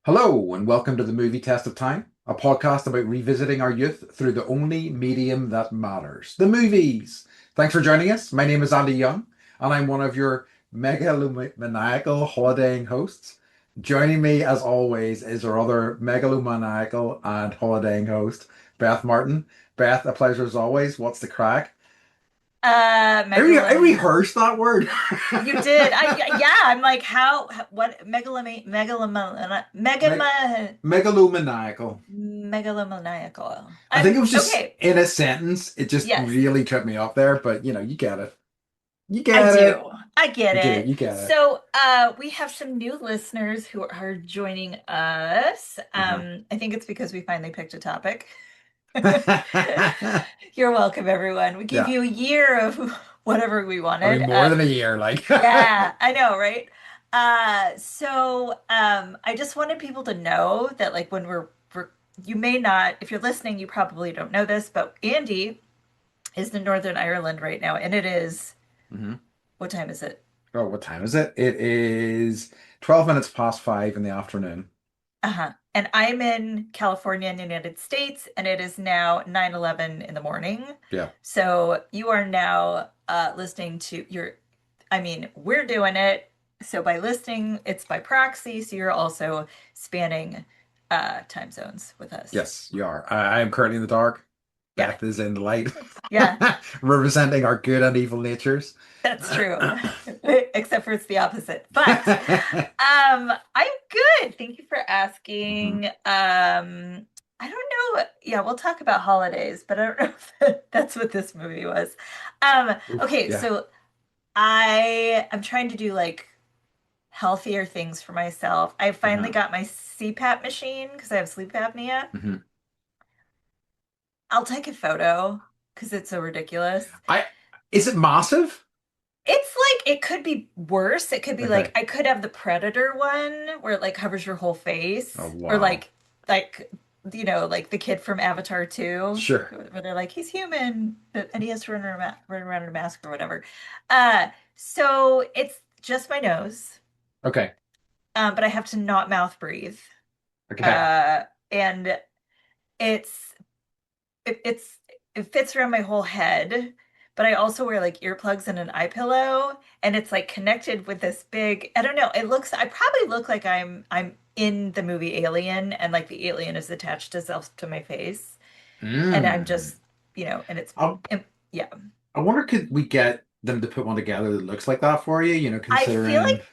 Hello, and welcome to the Movie Test of Time, a podcast about revisiting our youth through the only medium that matters, the movies. Thanks for joining us. My name is Andy Young, and I'm one of your megalomaniacal holidaying hosts. Joining me, as always, is our other megalomaniacal and holidaying host, Beth Martin. Beth, a pleasure as always. What's the crack? I Megalom. rehearsed that word. You did. Yeah. I'm like, what Me- Megalomaniacal. megalomaniacal. I think it I'm was just okay. in a sentence. It just Yes, really tripped me up there, but you get it. You I get it. do. I get You do. it. You get it. So, we have some new listeners who are joining us. Uh-huh. I think it's because we finally picked a topic. You're welcome, everyone. We gave Yeah. you a year of whatever we I wanted. mean, more than a year, like. Yeah, I know, right? I just wanted people to know that like when we're you may not, if you're listening, you probably don't know this, but Andy is in Northern Ireland right now, and it is, hmm what time is it? Oh, what time is it? It is 12 minutes past 5 in the afternoon. Uh-huh. And I'm in California in the United States, and it is now 9:11 in the morning. Yeah. So you are now listening to I mean, we're doing it. So by listening, it's by proxy. So you're also spanning time zones with us. Yes, you are. I am currently in the dark. Yeah. Beth is in the light, Yeah, representing our good and evil natures. that's true. Except for it's the opposite. But I'm good. Thank you for Mhm. asking. I don't know. Yeah, we'll talk about holidays, but I don't know if that's what this movie was. Oof, Okay, yeah. so I'm trying to do like healthier things for myself. I finally Uh-huh. got my CPAP machine because I have sleep apnea. hmm I'll take a photo because it's so ridiculous. I Is it massive? It's like it could be worse. It could be like Okay. I could have the Predator one where it like covers your whole Oh face, or wow. like like the kid from Avatar 2, Sure. where they're like he's human and he has to run around in a mask or whatever. So it's just my nose, Okay. but I have to not mouth breathe. Okay. Uh, and it's it's it fits around my whole head, but I also wear like earplugs and an eye pillow, and it's like connected with this big, I don't know, I probably look like I'm in the movie Alien, and like the alien is attached itself to my face, and I'm Mm. just, and it's I, yeah. I wonder, could we get them to put one together that looks like that for you? I feel Considering. like,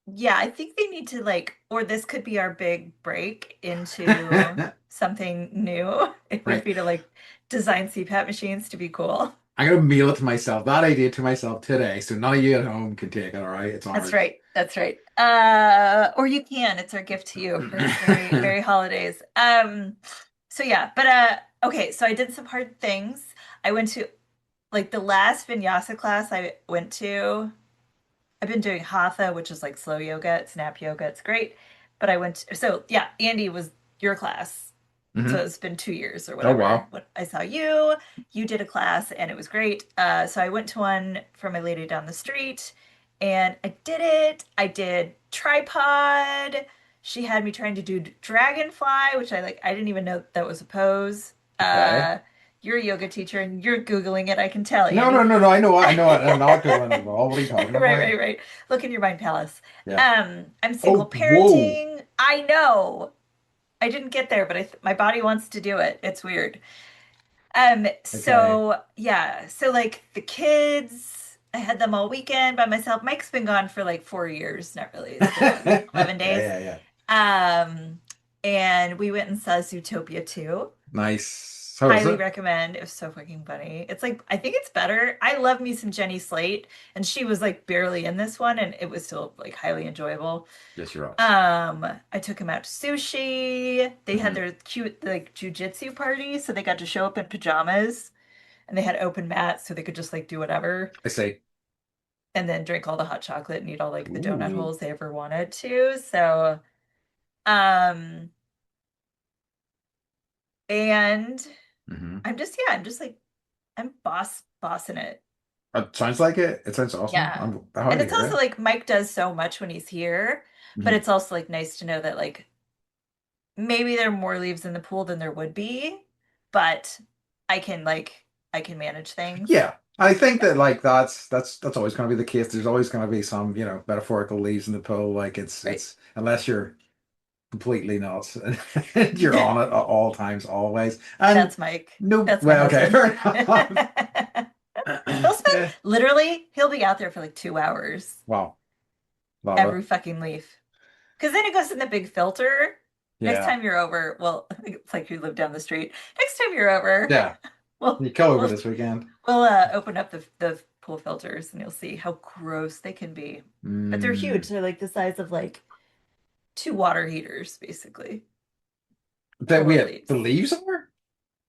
yeah, I think they need to like, or this could be our big break into something new would Right. be to like design CPAP machines to be cool. I'm gonna mail it to myself. That idea to myself today. So none of you at home can take it, all right? It's That's ours. right. That's right. Or you can. It's our gift to you for very holidays. So yeah, but okay, so I did some hard things. I went to like the last vinyasa class I went to. I've been doing hatha, which is like slow yoga, it's nap yoga, it's great. But so yeah, Andy was your class. So hmm it's been 2 years or Oh whatever. wow. When I saw you did a class and it was great. So I went to one for my lady down the street and I did it. I did tripod. She had me trying to do dragonfly, which I didn't even know that was a pose. Okay. You're a yoga teacher and you're Googling it, I can tell, No, no, Andy. no, no. I know it. I'm not going at all. What are you talking Right, about? right, right. Look in your mind palace. Yeah. I'm single Oh, whoa. parenting. I know. I didn't get there, but my body wants to do it. It's weird. Okay. So yeah, so like the kids, I had them all weekend by myself. Mike's been gone for like 4 years, not really. It's been like Yeah, 11 days. yeah, yeah. Um, and we went and saw Zootopia 2. Nice. How is Highly it? recommend. It was so fucking funny. It's like I think it's better. I love me some Jenny Slate, and she was like barely in this one, and it was still like highly enjoyable. Yes, you're right. I took him out to sushi. They had hmm their cute like jujitsu party, so they got to show up in pajamas, and they had open mats, so they could just like do whatever, I say. and then drink all the hot chocolate and eat all like the donut Ooh. holes they ever wanted to. So, um, and hmm I'm just like I'm bossing it. It sounds like it. It sounds awesome. Yeah. I'm happy And to it's hear also it. like Mike does so much when he's here, but hmm it's also like nice to know that like maybe there are more leaves in the pool than there would be, but I can manage things. Yeah. I think that like that's always going to be the case. There's always going to be some, metaphorical leaves in the pool. Like Right. it's unless you're completely nuts and you're on it at all times, always. And That's Mike. no, That's my well, okay, husband. fair enough. He'll spend Yeah. literally, he'll be out there for like 2 hours Wow, love it. every fucking leaf. Because then it goes in the big filter. Next Yeah, time you're over, well, it's like you live down the street. Next time you're over, yeah. we'll You come over we'll this weekend. we'll open up the pool filters and you'll see how gross they can be. But they're huge. Mm. They're like the size of like two water heaters, basically, That full we of had the leaves. leaves are?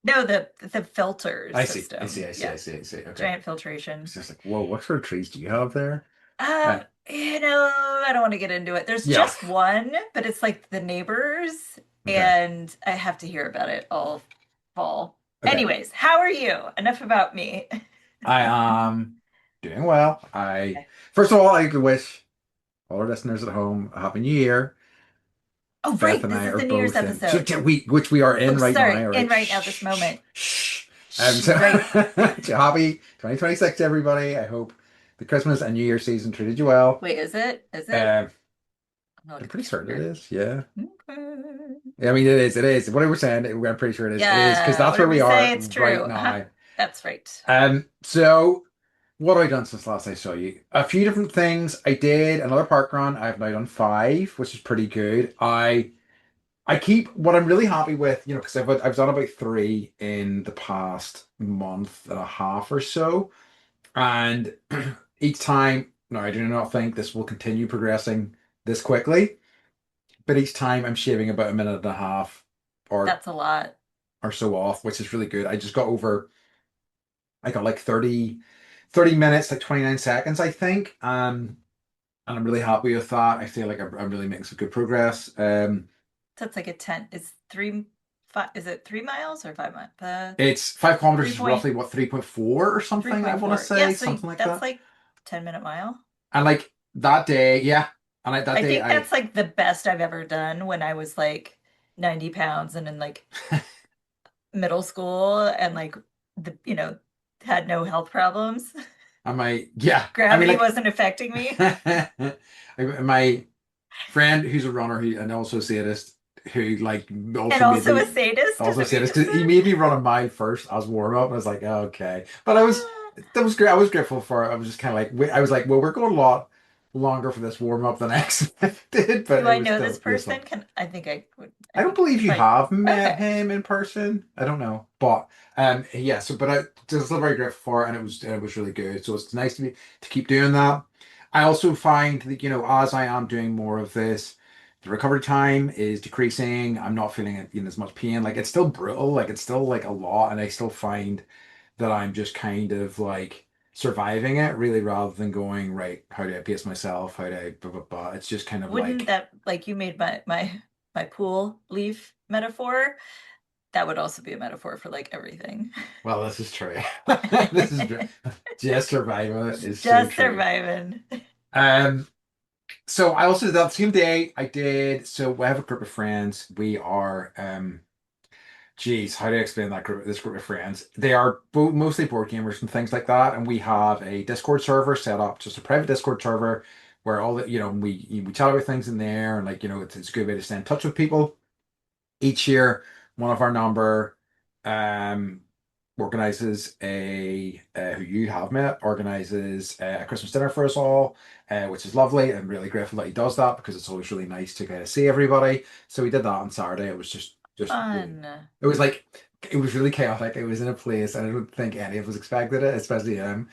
No, the filter I see, I see, system. I see, I Yeah, see, I see. Okay. giant filtration. It's just like, whoa, what sort of trees do you have there? Uh, I don't want to get into it. There's yeah. just one, but it's like the neighbors, Okay. and I have to hear about it all fall. Okay. Anyways, how are you? Enough about me. I am doing well. I Okay. first of all, I could wish all our listeners at home a happy new year. Oh, Beth right. and This I is are the New Year's both in episode. which we are Oh, in right now, sorry. all In right? right now, this Shh, shh, moment. shh. Shh, So right. so happy 2026, everybody. I hope the Christmas and New Year season treated you well. Wait, is it? Is it? Um, I'm gonna look I'm at the pretty certain it calendar. is. Yeah. Okay. I mean, it is. It is. What I was saying, I'm pretty sure it is. It is because Yeah, that's where whatever we you say, are it's right true. Uh-huh. now. That's right. So what have I done since last I saw you? A few different things. I did another park run. I've now done five, which is pretty good. I keep what I'm really happy with, because I've done about three in the past month and a half or so, and each time, no, I do not think this will continue progressing this quickly, but each time I'm shaving about a minute and a half or That's a lot. or so off, which is really good. I just got over, I got like 30 minutes, like 29 seconds, I think. And I'm really happy with that. I feel like I'm really making some good progress. That's like a 10. Is three, five, is it 3 miles or 5 miles? It's 5 kilometers Three is point roughly what, 3.4 or three something, I point want to four. Yeah, say, so something like that's that. like 10-minute mile. And like that day, yeah. And that I day think I that's like the best I've ever done when I was like 90 pounds and in like middle school and like had no health problems. yeah. I mean Gravity like wasn't affecting me. my friend who's a runner who and also a sadist who like And also made also a me sadist, is also a what you sadist just because he said. made me run a mile first as warm up and I was like, "Oh, okay." But that was great. I was grateful for it. I was just kind of like I was like, well, we're going a lot longer for this warm up than I expected, but Do it I was know this still person? fun. I think I would. I I don't think believe if you I. have met Okay. him in person. I don't know, but yeah. So, but I just still very grateful for it, and it was really good. So it's nice to keep doing that. I also find that as I am doing more of this, the recovery time is decreasing. I'm not feeling it in as much pain. Like it's still brutal. Like it's still like a lot, and I still find that I'm just kind of like surviving it really rather than going right. How do I pace myself? How do I blah blah blah? It's just kind of Wouldn't like. that like you made my pool leaf metaphor? That would also be a metaphor for like everything. Well, this is true. This is true. Just survival is so Just true. surviving. Um, so I also did that same day. So we have a group of friends. We are, geez, how do I explain this group of friends? They are mostly board gamers and things like that. And we have a Discord server set up, just a private Discord server where all the, we chat about things in there. And like, it's a good way to stay in touch with people. Each year, one of our number, um, organizes who you have met organizes a Christmas dinner for us all, which is lovely. I'm really grateful that he does that because it's always really nice to kind of see everybody. So we did that on Saturday. It was just really, Fun. it was like it was really chaotic. It was in a place and I don't think any of us expected it, especially him.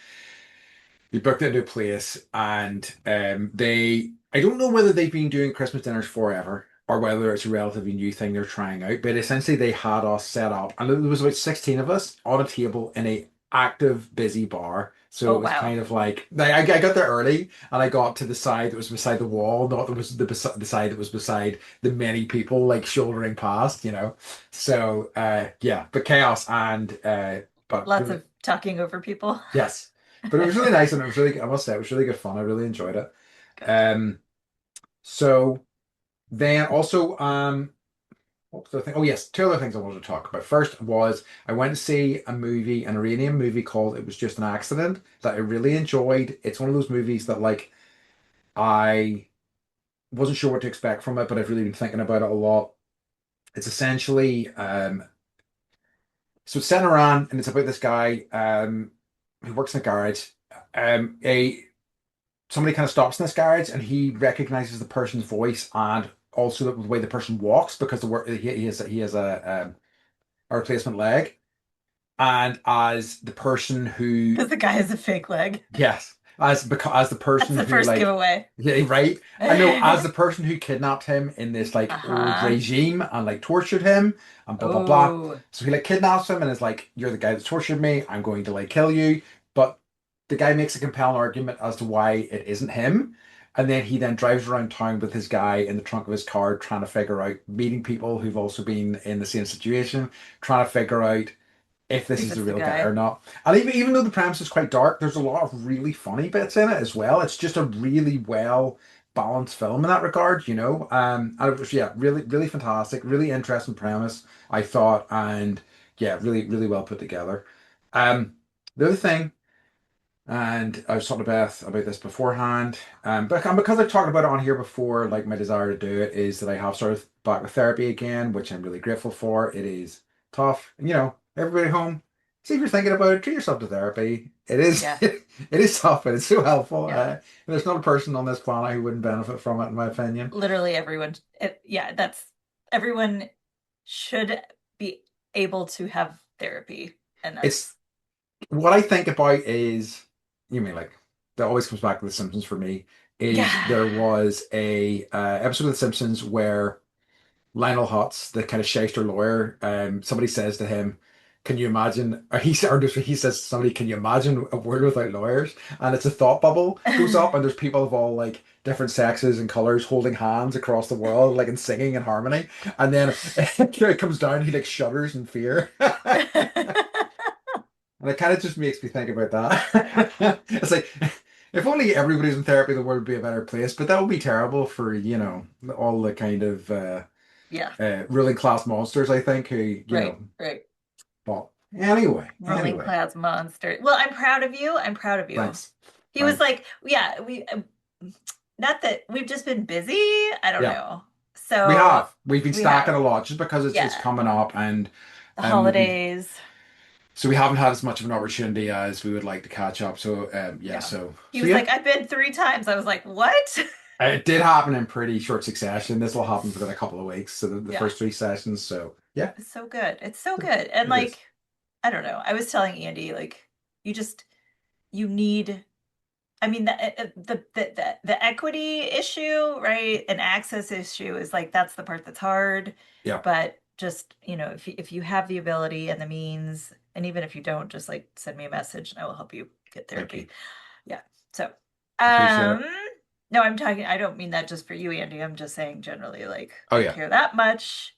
We booked into a place and I don't know whether they've been doing Christmas dinners forever or whether it's a relatively new thing they're trying out, but essentially they had us set up and there was about 16 of us on a table in a active busy bar. So Oh it was wow. kind of like I got there early and I got to the side that was beside the wall, not that was the side that was beside the many people like shouldering past. So yeah, but chaos and but Lots really of talking over people. yes. But it was really nice and it was really, I must say, it was really good fun. I really enjoyed it. Good. Um, so then also, what was the thing? Oh yes, two other things I wanted to talk about. First was I went to see a movie, an Iranian movie called It Was Just an Accident that I really enjoyed. It's one of those movies that like I wasn't sure what to expect from it, but I've really been thinking about it a lot. It's essentially so it's set in Iran and it's about this guy who works in a garage. A Somebody kind of stops in this garage and he recognizes the person's voice and also the way the person walks because he has a replacement leg. And as the person who, Because the guy has a fake leg. yes, as the That's person the who first like, giveaway. yeah, right. I know, as the person who kidnapped him in this like old Uh-huh. regime and like tortured him and blah blah blah. Oh, So he like kidnaps him and is like, "You're the guy that tortured me. I'm going to like kill you." But the guy makes a compelling argument as to why it isn't him. And then he then drives around town with his guy in the trunk of his car, trying to figure out, meeting people who've also been in the same situation, trying to figure out if this if is the it's the real guy or guy. not. And even though the premise is quite dark, there's a lot of really funny bits in it as well. It's just a really well balanced film in that regard, you know. And it was, yeah, really, really fantastic, really interesting premise, I thought, and yeah, really, really well put together. Um, the other thing, and I was talking to Beth about this beforehand. But because I've talked about it on here before, like my desire to do it is that I have started back with therapy again, which I'm really grateful for. It is tough. And, you know, everybody at home, see if you're thinking about it, treat yourself to therapy. It is Yeah, it is tough, but it's so helpful. yeah. There's not a person on this planet who wouldn't benefit from it, in my opinion. Literally everyone. Yeah, that's everyone should be able to have therapy. And It's that's, what I think about is, you mean like that always comes back to The Simpsons for me. Is yeah. there was a episode of The Simpsons where Lionel Hutz, the kind of shyster lawyer, somebody says to him, "Can you imagine?" He says to somebody, "Can you imagine a world without lawyers?" And it's a thought bubble goes up, and there's people of all like different sexes and colors holding hands across the world, like and singing in harmony. And then it comes down, he like shudders in fear, and it kind of just makes me think about that. It's like, if only everybody's in therapy, the world would be a better place. But that would be terrible for, you know, all the kind of Yeah, ruling class monsters, I think, who, you right, know, right. but Rolling anyway, Clouds monster. Well, I'm proud of you. I'm proud of you. thanks. He was Thanks. like, yeah, not that we've just been busy. I don't Yeah, know. we So have. We've been we stacking have, a lot just because it's yeah, coming up and the we've holidays. so we haven't had as much of an opportunity as we would like to catch up. So yeah, Yeah. so He so was yeah. like, I've been 3 times. I was like, what? It did happen in pretty short succession. This will happen within a couple of weeks. So the Yeah. first three sessions. So yeah, It's so good. It's so good. And it is. like, I don't know. I was telling Andy, like, you just, you need, I mean, the equity issue, right? An access issue is like, that's the part that's hard. Yeah, But just, if you have the ability and the means, and even if you don't, just like send me a message and I will help you get thank you. therapy. Yeah. So, Appreciate um, it. no, I don't mean that just for you, Andy. I'm just saying generally, like, Oh I yeah. care that much.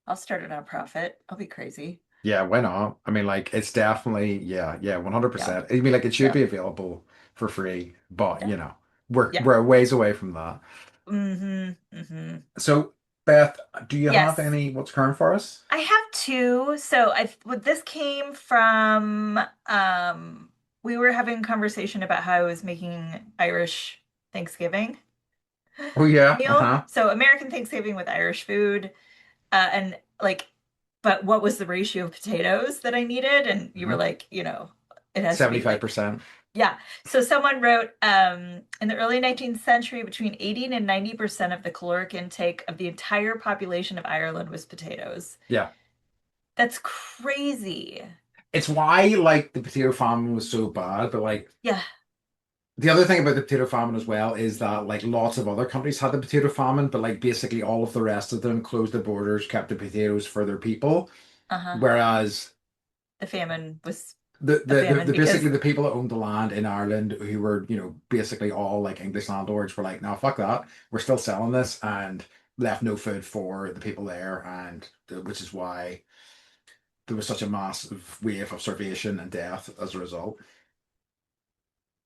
I'll start a nonprofit. I'll be crazy. Yeah, why not? I mean, like, it's definitely, yeah, Yeah. 100%. I mean, like, it should Yeah. be available for free, but Yeah. you know, we're Yeah. we're a ways away from that. Mm-hmm. Mm-hmm. So, Beth, do you have Yes. any what's current for us? I have two. So this came from we were having a conversation about how I was making Irish Thanksgiving Oh yeah, meal. uh-huh. So American Thanksgiving with Irish food. And like, but what was the ratio of potatoes that I needed? And you were Hmm. like, it has to be like, 75%. yeah. So someone wrote, in the early 19th century, between 80 and 90% of the caloric intake of the entire population of Ireland was potatoes. Yeah. That's crazy. It's why like the potato famine was so bad, but like Yeah. the other thing about the potato famine as well is that like lots of other countries had the potato famine, but like basically all of the rest of them closed the borders, kept the potatoes for their people. Uh-huh. Whereas The famine was the, a the the famine the because, basically the people that owned the land in Ireland who were, you know, basically all like English landlords were like, no, fuck that. We're still selling this and left no food for the people there and which is why there was such a massive wave of starvation and death as a result.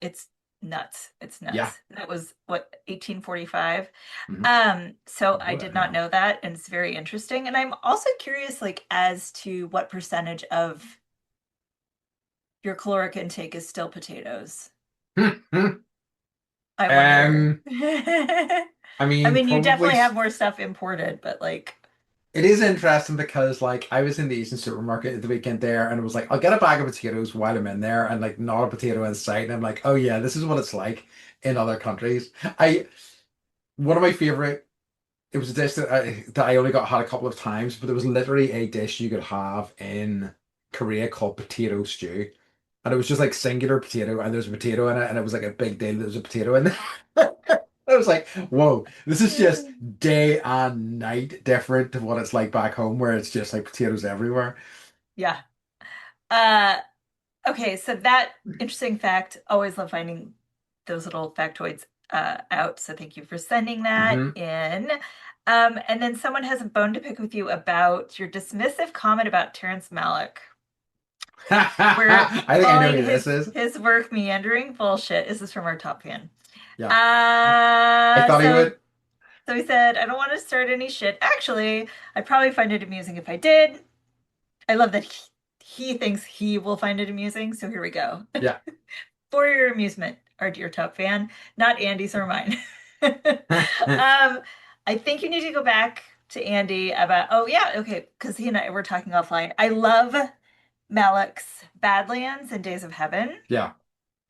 it's nuts. It's Yeah. nuts. That was what, 1845. Mhm. So I What did not hell? know that, and it's very interesting. And I'm also curious, like, as to what percentage of your caloric intake is still potatoes. I wonder. Um, I I mean, mean, you probably. definitely have more stuff imported, but like, It is interesting because like I was in the Asian supermarket at the weekend there and it was like I'll get a bag of potatoes while I'm in there and like not a potato in sight and I'm like, oh yeah, this is what it's like in other countries. I One of my favorite, it was a dish that I only got had a couple of times, but there was literally a dish you could have in Korea called potato stew. And it was just like singular potato and there's a potato in it and it was like a big deal there was a potato in there. I was like, whoa, this is just day and night different to what it's like back home where it's just like potatoes everywhere. yeah. Uh, okay, so that interesting fact, always love finding those little factoids out. So thank you for sending that Hmm. in. And then someone has a bone to pick with you about your dismissive comment about Terrence Malick. We're I think I know calling who this is. his work meandering bullshit. This is from our top fan. Yeah. I Uh, thought he so would. so he said, I don't want to start any shit. Actually, I'd probably find it amusing if I did. I love that he thinks he will find it amusing. So here we go. Yeah. For your amusement, our dear top fan, not Andy's or mine. I think you need to go back to Andy about, oh yeah, okay, because he and I were talking offline. I love Malick's Badlands and Days of Heaven. Yeah.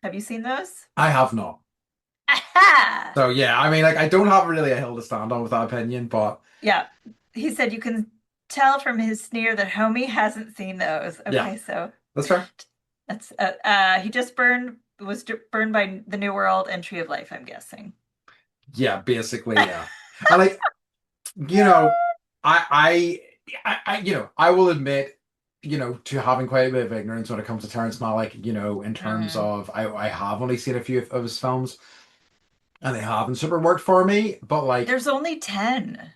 Have you seen those? I have not. Aha! So yeah, I mean like I don't have really a hill to stand on with that opinion, but Yeah. He said you can tell from his sneer that homie hasn't seen those. yeah, Okay, so that's fair. that's he just burned by the New World and Tree of Life, I'm guessing. Yeah, basically, yeah. I like, you know, I will admit, to having quite a bit of ignorance when it comes to Terrence Malick, in terms Mm. of I have only seen a few of his films and they haven't super worked for me, but like, There's only 10.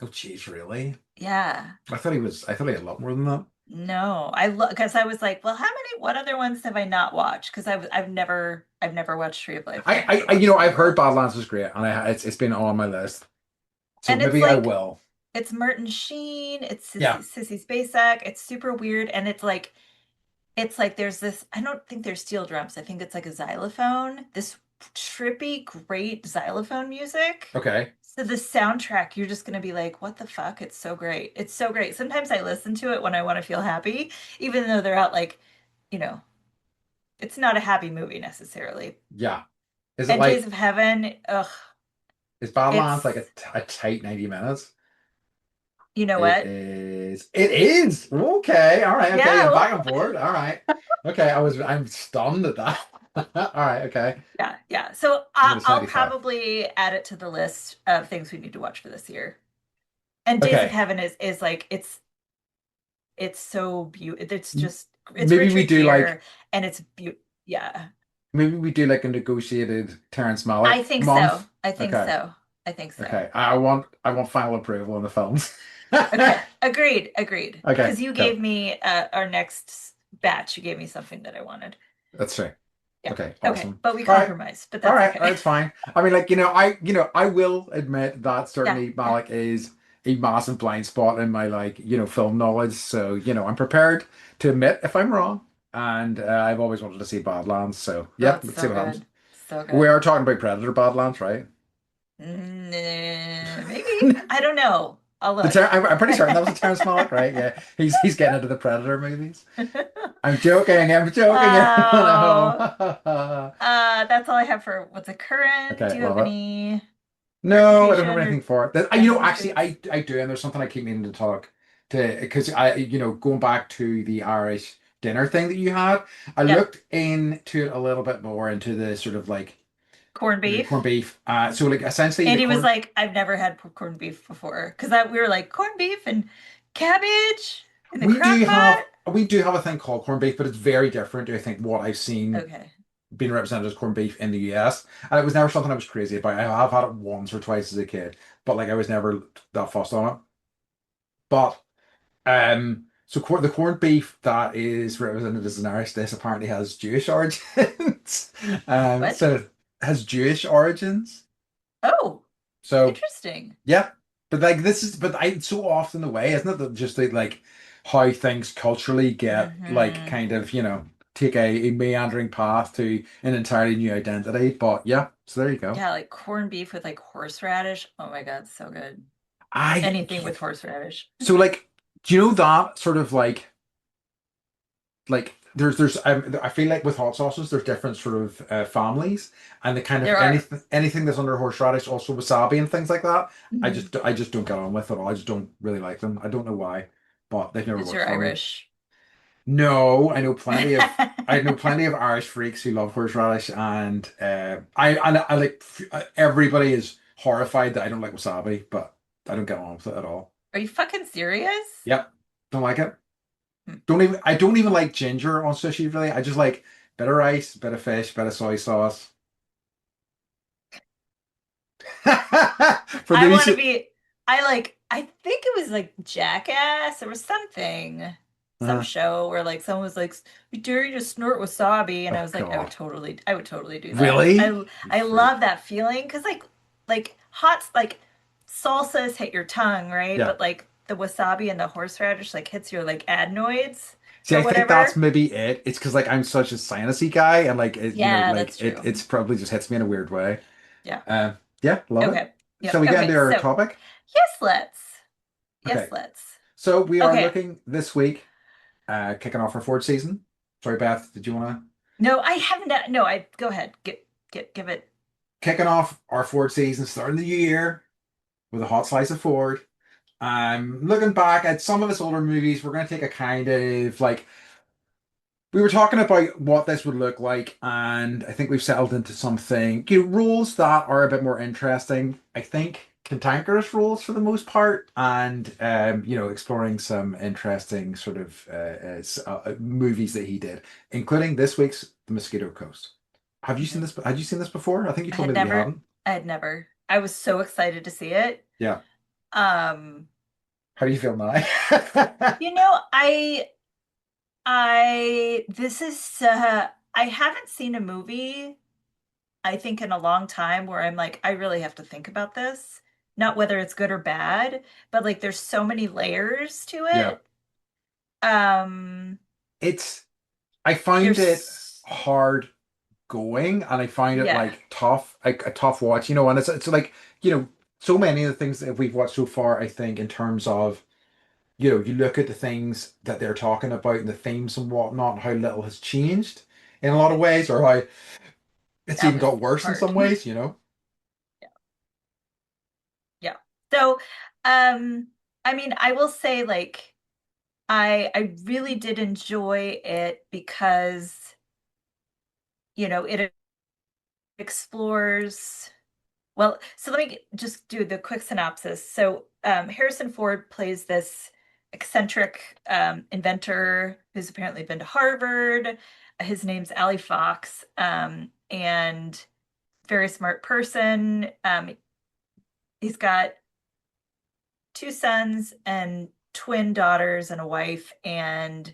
oh geez, really? Yeah. I thought he had a lot more than that. No, I look because I was like, well, what other ones have I not watched? Because I've never watched Tree of Life and I've never watched The New I've heard World. Badlands was great and it's been on my list. So And it's maybe I like will. it's Martin Sheen, it's Yeah. Sissy Spacek, it's super weird, and it's like there's this, I don't think there's steel drums. I think it's like a xylophone, this trippy, great xylophone music. Okay. So the soundtrack, you're just gonna be like, what the fuck? It's so great. It's so great. Sometimes I listen to it when I want to feel happy, even though they're out like, you know, it's not a happy movie necessarily. Yeah. Is it And Days like of Heaven, ugh, is Badlands like it's, a tight 90 minutes? you know It what? is. It is. Okay. All right. Okay. I'm Yeah, back on board. All right. Okay. I'm stunned at that. All right. Okay. yeah, yeah. So But it's I'll 95. probably add it to the list of things we need to watch for this year. And Days of Okay. Heaven is like it's so beautiful. It's M- just it's Maybe we Richard do Gere like and it's beautiful. Yeah. maybe we do like a negotiated Terrence I Malick think so. month. I think Okay. so. I think so. Okay. I want final approval on the films. Okay. Agreed. Agreed. Okay. Because you Cool. gave me our next batch. You gave me something that I wanted. That's true. Yeah. Okay. Okay. Awesome. But we All right. compromised, but All that's right, okay. it's fine. I mean, like, I will admit that Yeah. certainly Yeah. Malik is a massive blind spot in my like, film knowledge. So, I'm prepared to admit if I'm wrong. And I've always wanted to see Badlands. So, Oh, yeah, it's let's see so what happens. good. So We good. are talking about Predator Badlands, right? Maybe. I don't know. I'll look. I'm pretty certain that was a Terrence Malick, right? Yeah, he's getting into the Predator movies. I'm joking. I'm joking. Everyone at Oh, home. that's all I have for what's a current. Do Okay, you have love it. any No, I don't have recreation anything or for it. Actually, recommendations? I do, and there's something I keep meaning to talk to because going back to the Irish dinner thing that you had, I Yeah. looked into it a little bit more into the sort of like Corned the corned beef. beef. So like essentially the Andy was corn like, I've never had corned beef before. Because we were like, corned beef and cabbage in the crock pot. we do have a thing called corned beef, but it's very different to I think what I've seen Okay. being represented as corned beef in the US. And it was never something I was crazy about. I have had it once or twice as a kid, but like I was never that fussed on it. But the corned beef that is represented as an Irish dish apparently has Jewish origins. What? So it has Jewish origins. Oh, So interesting. yeah, but like this is, but it's so often the way, isn't it? That just like how things culturally get like Hmm. kind of, take a meandering path to an entirely new identity. But yeah, so there you go. Yeah, like corned beef with like horseradish. Oh my God, so good. I Anything with horseradish. so like, do you know that sort of like there's I feel like with hot sauces there's different sort of families, and the kind of There are. anything that's under horseradish, also wasabi and things like that. Mhm. I just don't get on with at all. I just don't really like them. I don't know why, but they've never Because worked you're for me. Irish. No, I know plenty of Irish freaks who love horseradish, and I like everybody is horrified that I don't like wasabi, but I don't get on with it at all. Are you fucking serious? Yep, don't like it. Hmm. I don't even like ginger on sushi really. I just like bit of rice, bit of fish, bit of soy sauce. For I those want to who, be, I think it was like Jackass or something, some uh, show where like someone was like, "We dare you to snort wasabi," and I oh was like, God. I would totally do that. Really? You I freak. love that feeling because like hot like salsas hit your tongue, right? Yeah. But like the wasabi and the horseradish like hits your like adenoids See, or I think that's whatever. maybe it. It's because like I'm such a sinusy guy, and like Yeah, like that's true. it's probably just hits me in a weird way. Yeah. Yeah, love it. Okay. Shall Yep. we get Okay. into our So topic? yes, let's. Yes, Okay. let's. So we are Okay. looking this week, kicking off our fourth season. Sorry, Beth, did you want to No, I haven't. No, I go ahead. Give it. kicking off our fourth season, starting the new year with a hot slice of Ford? Looking back at some of his older movies, we're going to take a kind of like we were talking about what this would look like, and I think we've settled into something, roles that are a bit more interesting. I think cantankerous roles for the most part, and exploring some interesting sort of movies that he did, including this week's The Mosquito Coast. Have you seen Mhm. this? Had you seen this before? I think you I told had me that you never. hadn't. I had never. I was so excited to see it. Yeah. Um, How do you feel now? you know, this is I haven't seen a movie I think in a long time where I'm like I really have to think about this. Not whether it's good or bad, but like there's so many layers to Yeah. it. Um, It's I find it there's hard going, and I find it yeah, like tough, like a tough watch, and it's like, so many of the things that we've watched so far, I think, in terms of, you look at the things that they're talking about and the themes and whatnot, and how little has changed in a lot of ways, or how it's that even was got worse in hard. some ways. Yeah. Yeah. So, um, I mean, I will say like I really did enjoy it because, it explores well, so let me just do the quick synopsis. So, Harrison Ford plays this eccentric inventor who's apparently been to Harvard. His name's Ali Fox, and very smart person. He's got two sons and twin daughters and a wife, and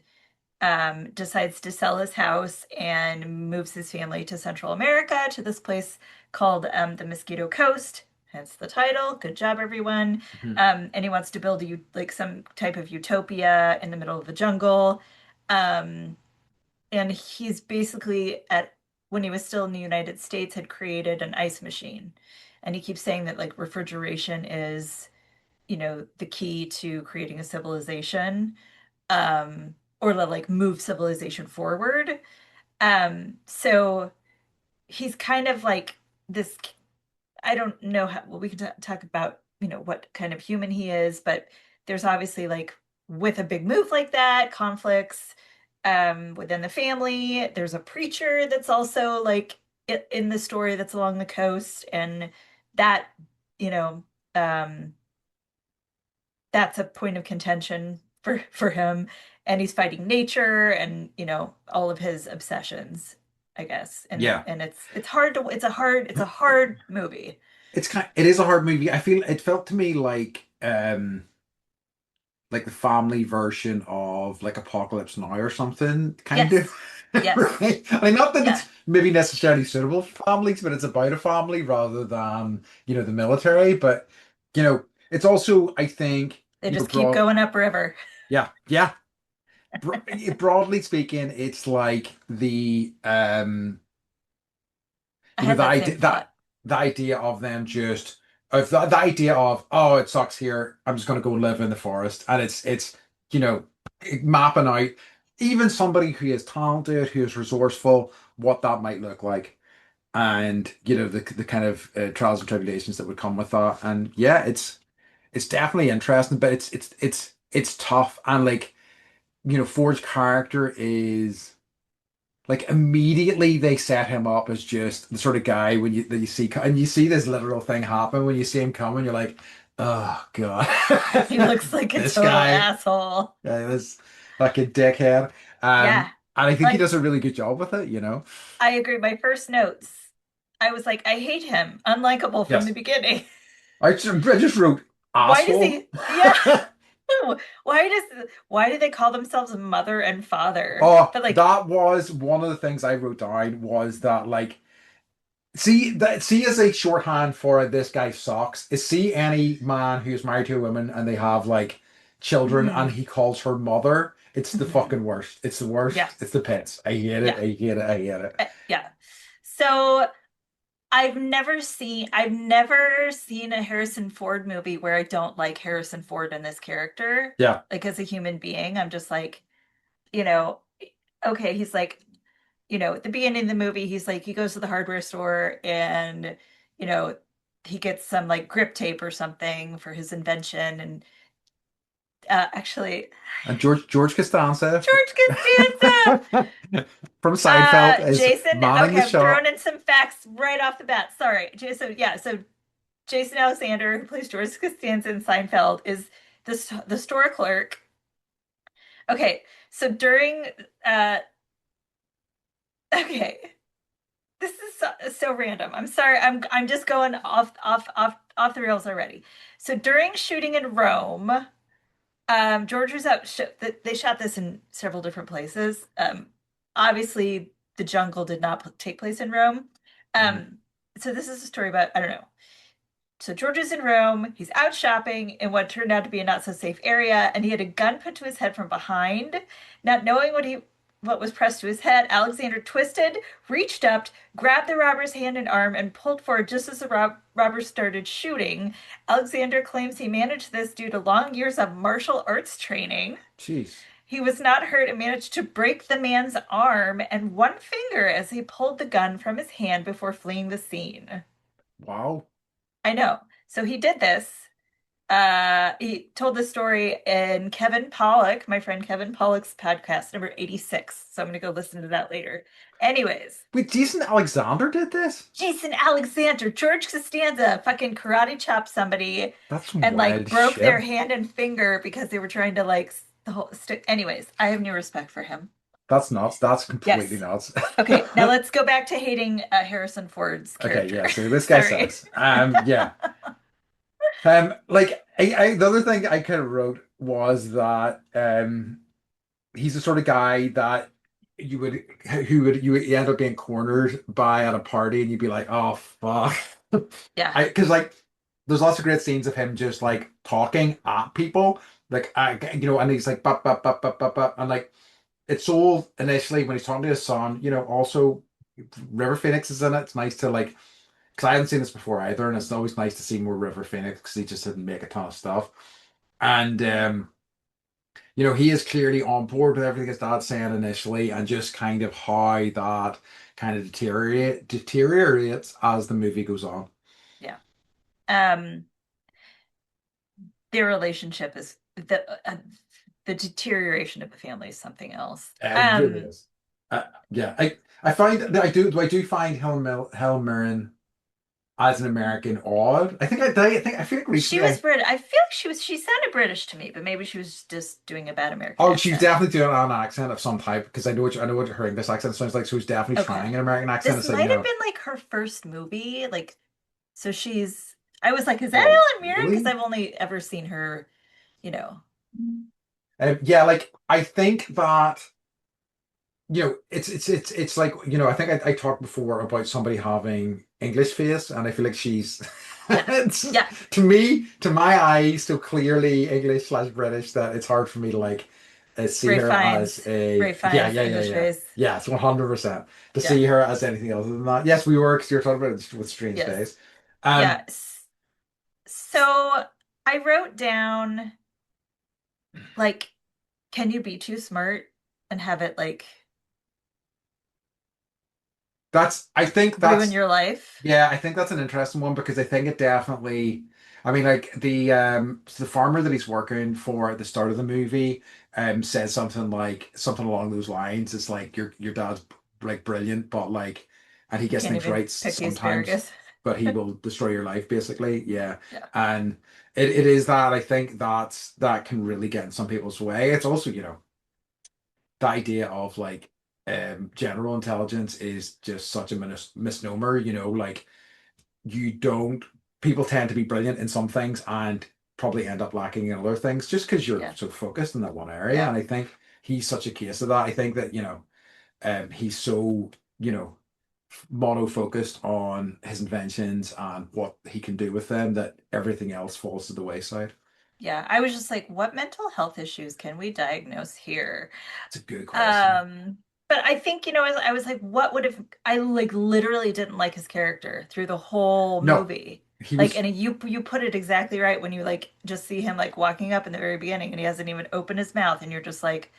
decides to sell his house and moves his family to Central America to this place called the Mosquito Coast. Hence the title. Good job, everyone. Mhm. And he wants to build like some type of utopia in the middle of the jungle. Um, and he's basically at when he was still in the United States had created an ice machine. And he keeps saying that like refrigeration is, the key to creating a civilization, or to like move civilization forward. So he's kind of like this. I don't know how, well, we can talk about, what kind of human he is, but there's obviously like with a big move like that, conflicts within the family. There's a preacher that's also like in the story that's along the coast, and that, you know, um, that's a point of contention for him, and he's fighting nature and all of his obsessions, I guess. and Yeah. and it's hard to it's a hard movie. It is a hard movie. I feel it felt to me like like the family version of like Apocalypse Now or something, kind of. Yes. Yes. Right? I mean, not that Yeah. it's maybe necessarily suitable for families, but it's about a family rather than, the military. But, it's also, I think, They just keep broad, going upriver. yeah, yeah. Broadly speaking, it's like I you know, had the that same idea thought. the idea of them just of the idea of, oh, it sucks here, I'm just going to go live in the forest, and it's you know mapping out even somebody who is talented, who is resourceful, what that might look like, and the kind of trials and tribulations that would come with that. And yeah, it's definitely interesting, but it's tough. And like, Ford's character is like, immediately they set him up as just the sort of guy when that you see, and you see this literal thing happen when you see him coming, you're like, oh God, He looks like a this total guy, asshole. this fucking dickhead. Yeah. And I think he Like, does a really good job with it. I agree. My first notes, I was like, I hate him. Unlikable from the Yes. beginning. I just wrote Why does asshole. he? Yeah. Why do they call themselves mother and father? Oh, But like, that was one of the things I wrote down, was that, like, see as a shorthand for this guy sucks is, see any man who's married to a woman and they have like children and mhm, he calls her mother. It's the mhm. fucking worst. It's the Yeah, worst. It's the pits. I hate it. yeah, I hate it. I hate it. yeah. So I've never seen a Harrison Ford movie where I don't like Harrison Ford and this character. Yeah. Like as a human being, I'm just like, you know, okay, he's like, at the beginning of the movie, he's like, he goes to the hardware store and, you know, he gets some like grip tape or something for his invention. And actually, And George Costanza George Costanza. from Seinfeld is Jason, manning okay, the I'm throwing shop. in some facts right off the bat. Sorry. Jason, yeah, so Jason Alexander, who plays George Costanza in Seinfeld, is the store clerk. Okay, so during uh okay, this is so random. I'm sorry. I'm just going off the rails already. So during shooting in Rome, George was out. They shot this in several different places. Obviously, the jungle did not take place in Rome. Mhm. Um, so this is a story about, I don't know. So George is in Rome. He's out shopping in what turned out to be a not so safe area, and he had a gun put to his head from behind. Not knowing what was pressed to his head, Alexander twisted, reached up, grabbed the robber's hand and arm, and pulled forward just as the robber started shooting. Alexander claims he managed this due to long years of martial arts training. Jeez. He was not hurt and managed to break the man's arm and one finger as he pulled the gun from his hand before fleeing the scene. Wow. I know. So he did this. He told the story in Kevin Pollock, my friend Kevin Pollock's podcast, number 86. So I'm gonna go listen to that later. Anyways, Wait, Jason Alexander did this? Jason Alexander, George Costanza fucking karate chopped somebody That's and some like wild broke shit. their hand and finger because they were trying to like the whole stick. Anyways, I have new respect for him. That's nuts. That's completely Yes. nuts. Okay, now let's go back to hating Harrison Ford's Okay, character. yeah. So this guy Sorry. sucks. Yeah. Like, the other thing I kind of wrote was that he's the sort of guy that you would you would end up being cornered by at a party, and you'd be like, oh fuck. Yeah. Because like there's lots of great scenes of him just like talking at people, like, and he's like, and like, it's so initially when he's talking to his son, also River Phoenix is in it. It's nice to like, because I haven't seen this before either, and it's always nice to see more River Phoenix because he just didn't make a ton of stuff. And he is clearly on board with everything his dad's saying initially, and just kind of how that kind of deteriorates as the movie goes on. Yeah. Um, their relationship is the deterioration of the family is something else. It really is. Yeah, I find that I do find Helen Mirren as an American odd. I feel like She recently was Brit. I feel like she sounded British to me, but maybe she was just doing a bad American oh, she's accent. definitely doing an accent of some type, because I know what her English accent sounds like. So she's definitely Okay. trying an American accent. This It's like, might have been like her first movie. Like, so I was like, is that oh Ellen Mirren? Because really? I've only ever seen her, you know. Yeah, like I think that it's like I think I talked before about somebody having English face, and I feel like she's Yeah. it's Yeah. to me, to my eyes, so clearly English slash British that it's hard for me to like see her Refined. as a Refined English face. yeah, it's 100% to Yeah. see her as anything other than that. Yes, we were, because you're talking about it with Strange Yes. Days. Yeah. Um, So I wrote down like, can you be too smart and have it like I think ruin that's your life? Yeah, I think that's an interesting one, because I think it definitely, I mean, like the farmer that he's working for at the start of the movie says something along those lines. It's like your dad's like brilliant, but like, and he You gets can't things even right pick the sometimes, asparagus. but he will destroy your life basically. Yeah. Yeah. And it is that, I think that can really get in some people's way. It's also, the idea of like general intelligence is just such a misnomer, like you don't people tend to be brilliant in some things and probably end up lacking in other things just because you're Yeah. so focused in that one area. Yeah. And I think he's such a case of that. I think that, he's so, mono focused on his inventions and what he can do with them that everything else falls to the wayside. Yeah. I was just like, what mental health issues can we diagnose here? It's a good question. Um, but I think, I was like, what would have I like literally didn't like his character through the whole No, movie. he Like, was, and you put it exactly right when you like just see him like walking up in the very beginning and he hasn't even opened his mouth and you're just like,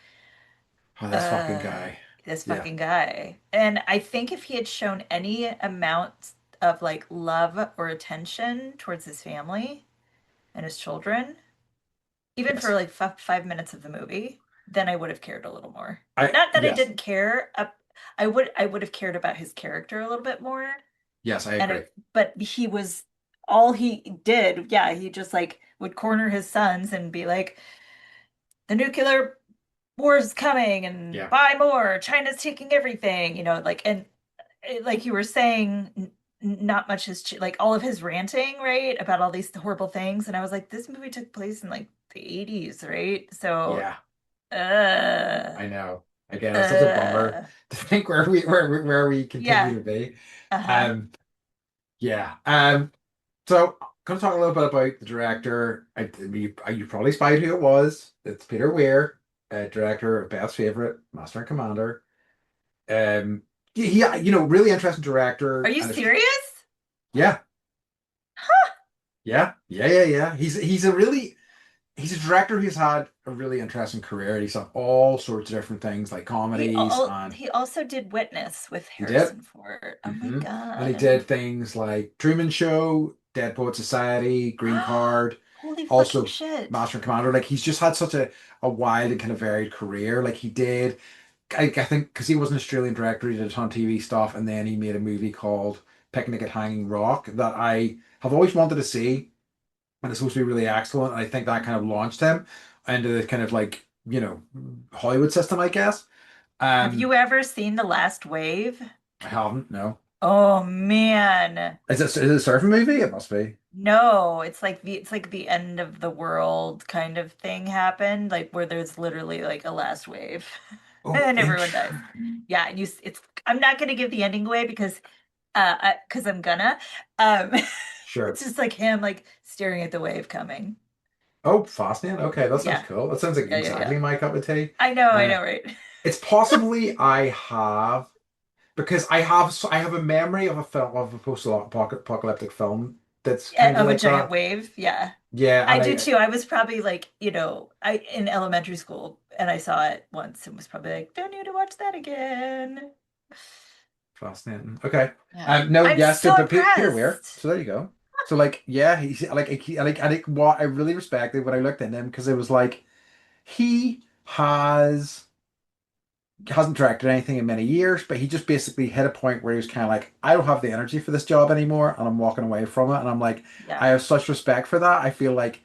oh, this fucking uh, guy. this Yeah. fucking guy. And I think if he had shown any amount of like love or attention towards his family and his children, even for Yes. like 5 minutes of the movie, then I would have cared a little more. Not that I Yes. didn't care. I would have cared about his character a little bit more. Yes, I And agree. but he was all he did. Yeah, he just like would corner his sons and be like, the nuclear war's coming and Yeah. buy more. China's taking everything. Like and like you were saying. Not much has like all of his ranting, right, about all these horrible things, and I was like, this movie took place in like the 80s, right? So Yeah. uh, I know. Again, it's such a bummer uh, to think where we continue yeah, to be. uh-huh. Um, yeah. So gonna talk a little bit about the director. You probably spied who it was. It's Peter Weir, director of Beth's favorite, Master and Commander. Really interesting Are director, you and it's serious? yeah, yeah. He's a director who's had a really interesting career. He's done all sorts of different things like comedies, and He also did Witness with he did. Harrison Ford. Oh my And he God. did things like Truman Show, Dead Poet Society, Green Card, Holy fucking also shit. Master and Commander. Like he's just had such a wide and kind of varied career. Like he did, I think, because he was an Australian director, he did a ton of TV stuff, and then he made a movie called Picnic at Hanging Rock that I have always wanted to see, and it's supposed to be really excellent. And I think that kind of launched him into the kind of like, Hollywood system, I guess. Have Um, you ever seen The Last Wave? I haven't, no. Oh man. Is it a surfing movie? It must be. No, it's like the end of the world kind of thing happened, like where there's literally like a last wave Oh, and everyone dies. Yeah, and it's I'm not gonna give the ending away because I'm gonna. Um it's sure. just like him like staring at the wave coming. Oh, fascinating. Okay, that sounds Yeah. cool. That sounds like Yeah, yeah, yeah. exactly my cup of tea. I Uh, know, right? it's possibly I have, because I have a memory of a film, of a post-apocalyptic film that's Yeah, kind of of a like giant that. wave. Yeah. Yeah, I and do I too. I was probably like, I in elementary school and I saw it once and was probably like, don't need to watch that again. fascinating. Okay. Yeah. No, I'm yeah, so so but Peter Weir. impressed. So there you go. So like, yeah, he's like, I think what I really respected when I looked at him, because it was like he hasn't directed anything in many years, but he just basically hit a point where he was kind of like, I don't have the energy for this job anymore, and I'm walking away from it. And I'm like, Yeah. I have such respect for that. I feel like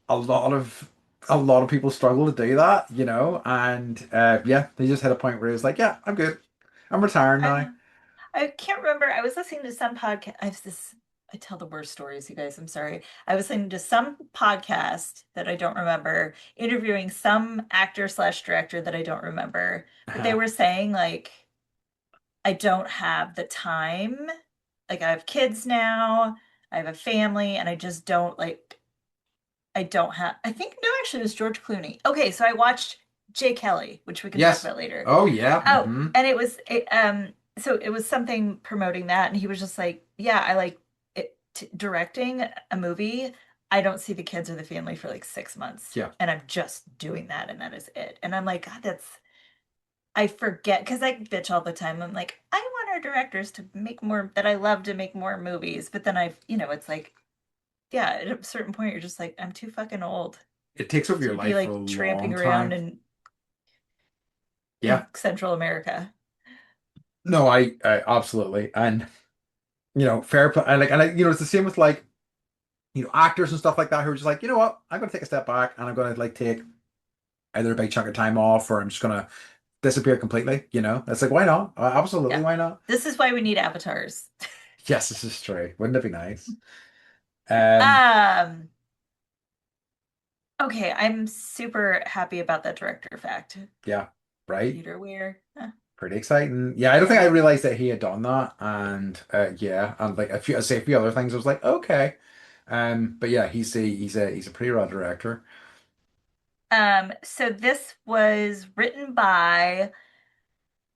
a lot of a lot of people struggle to do that, and yeah, they just hit a point where he was like, yeah, I'm good. I'm retiring I now. know. I can't remember. I was listening to some podcast. I have this. I tell the worst stories, you guys. I'm sorry. I was listening to some podcast that I don't remember, interviewing some actor slash director that I don't remember, but they Uh-huh. were saying like, I don't have the time. Like I have kids now, I have a family, and I just don't like I don't have I think no, actually it was George Clooney. Okay, so I watched Jay Kelly, which we can talk Yes. about later. Oh yeah. Oh, Hmm. and so it was something promoting that, and he was just like, yeah, I like it directing a movie. I don't see the kids or the family for like 6 months, Yeah. and I'm just doing that, and that is it. And I'm like, God, that's I forget because I bitch all the time. I'm like, I want our directors to make more that I love to make more movies, but then it's like, yeah, at a certain point you're just like, I'm too fucking old It takes over your to be life for a like tramping long around time. in Yeah. Central America. No, I absolutely. And fair play. And it's the same with like, actors and stuff like that who are just like, you know what, I'm gonna take a step back and I'm gonna like take either a big chunk of time off or I'm just gonna disappear completely. It's like, why not? Absolutely, Yeah. why not? This is why we need avatars. Yes, this is true. Wouldn't it be nice? Um, Um, okay, I'm super happy about that director fact. yeah, right. Peter Weir. Huh, Pretty exciting. Yeah, I don't think yeah. I realized that he had done that, and yeah, and like a few other things. I was like, okay, but yeah, he's a pretty rad director. So this was written by,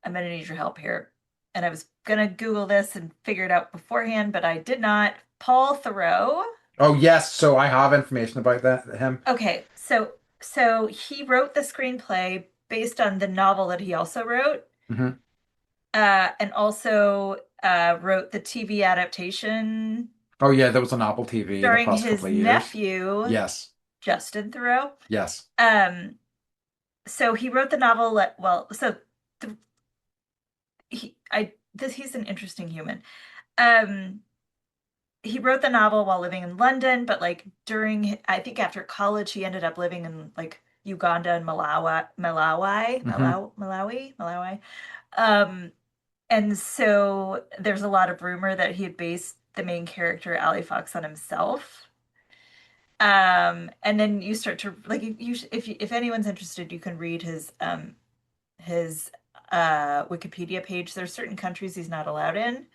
I'm gonna need your help here. And I was gonna Google this and figure it out beforehand, but I did not. Paul Theroux. Oh yes, so I have information about that him. Okay, so he wrote the screenplay based on the novel that he also wrote, Hmm. and also wrote the TV adaptation Oh yeah, that was on Apple TV the starring past couple his of years. nephew, Yes, Justin Theroux. yes. Um, so he wrote the novel. Well, so the, he's an interesting human. Um, he wrote the novel while living in London, but like I think after college, he ended up living in like Uganda and Hmm. Malawi. Um, and so there's a lot of rumor that he had based the main character, Ali Fox, on himself. And then you start to like if anyone's interested, you can read his Wikipedia page. There's certain countries he's not allowed in,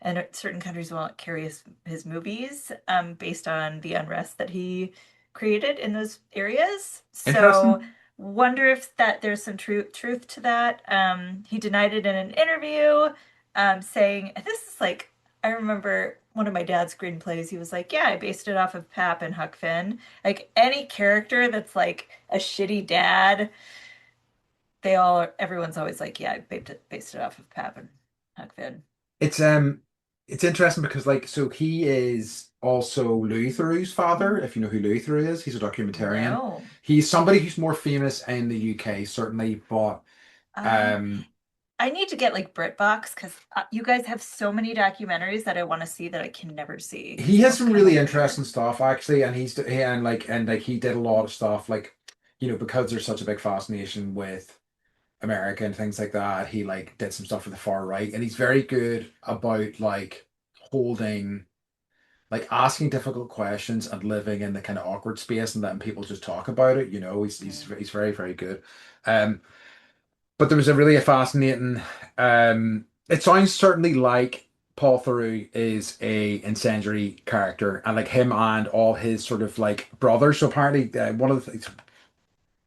and certain countries won't carry his movies based on the unrest that he created in those areas. So Interesting. wonder if that there's some truth to that. He denied it in an interview, saying this is like I remember one of my dad's screenplays. He was like, "Yeah, I based it off of Pap and Huck Finn. Like any character that's like a shitty dad." Everyone's always like, yeah, I based it off of Pap and Huck Finn. It's um it's interesting because like so he is also Louis Theroux's father, if you know who Louis Theroux is. He's a documentarian. No. He's somebody who's more famous in the UK, certainly, but Um, um I need to get like BritBox because you guys have so many documentaries that I want to see that I can never see because he they has don't some come really over interesting here. stuff actually, and and like he did a lot of stuff like because there's such a big fascination with America and things like that. He like did some stuff for the far right, and he's very good about like holding like asking difficult questions and living in the kind of awkward space and letting people just talk about it. Mm. He's very, very good. Um, but there was a really fascinating. It sounds certainly like Paul Theroux is a incendiary character, and like him and all his sort of like brothers. So apparently, Like one of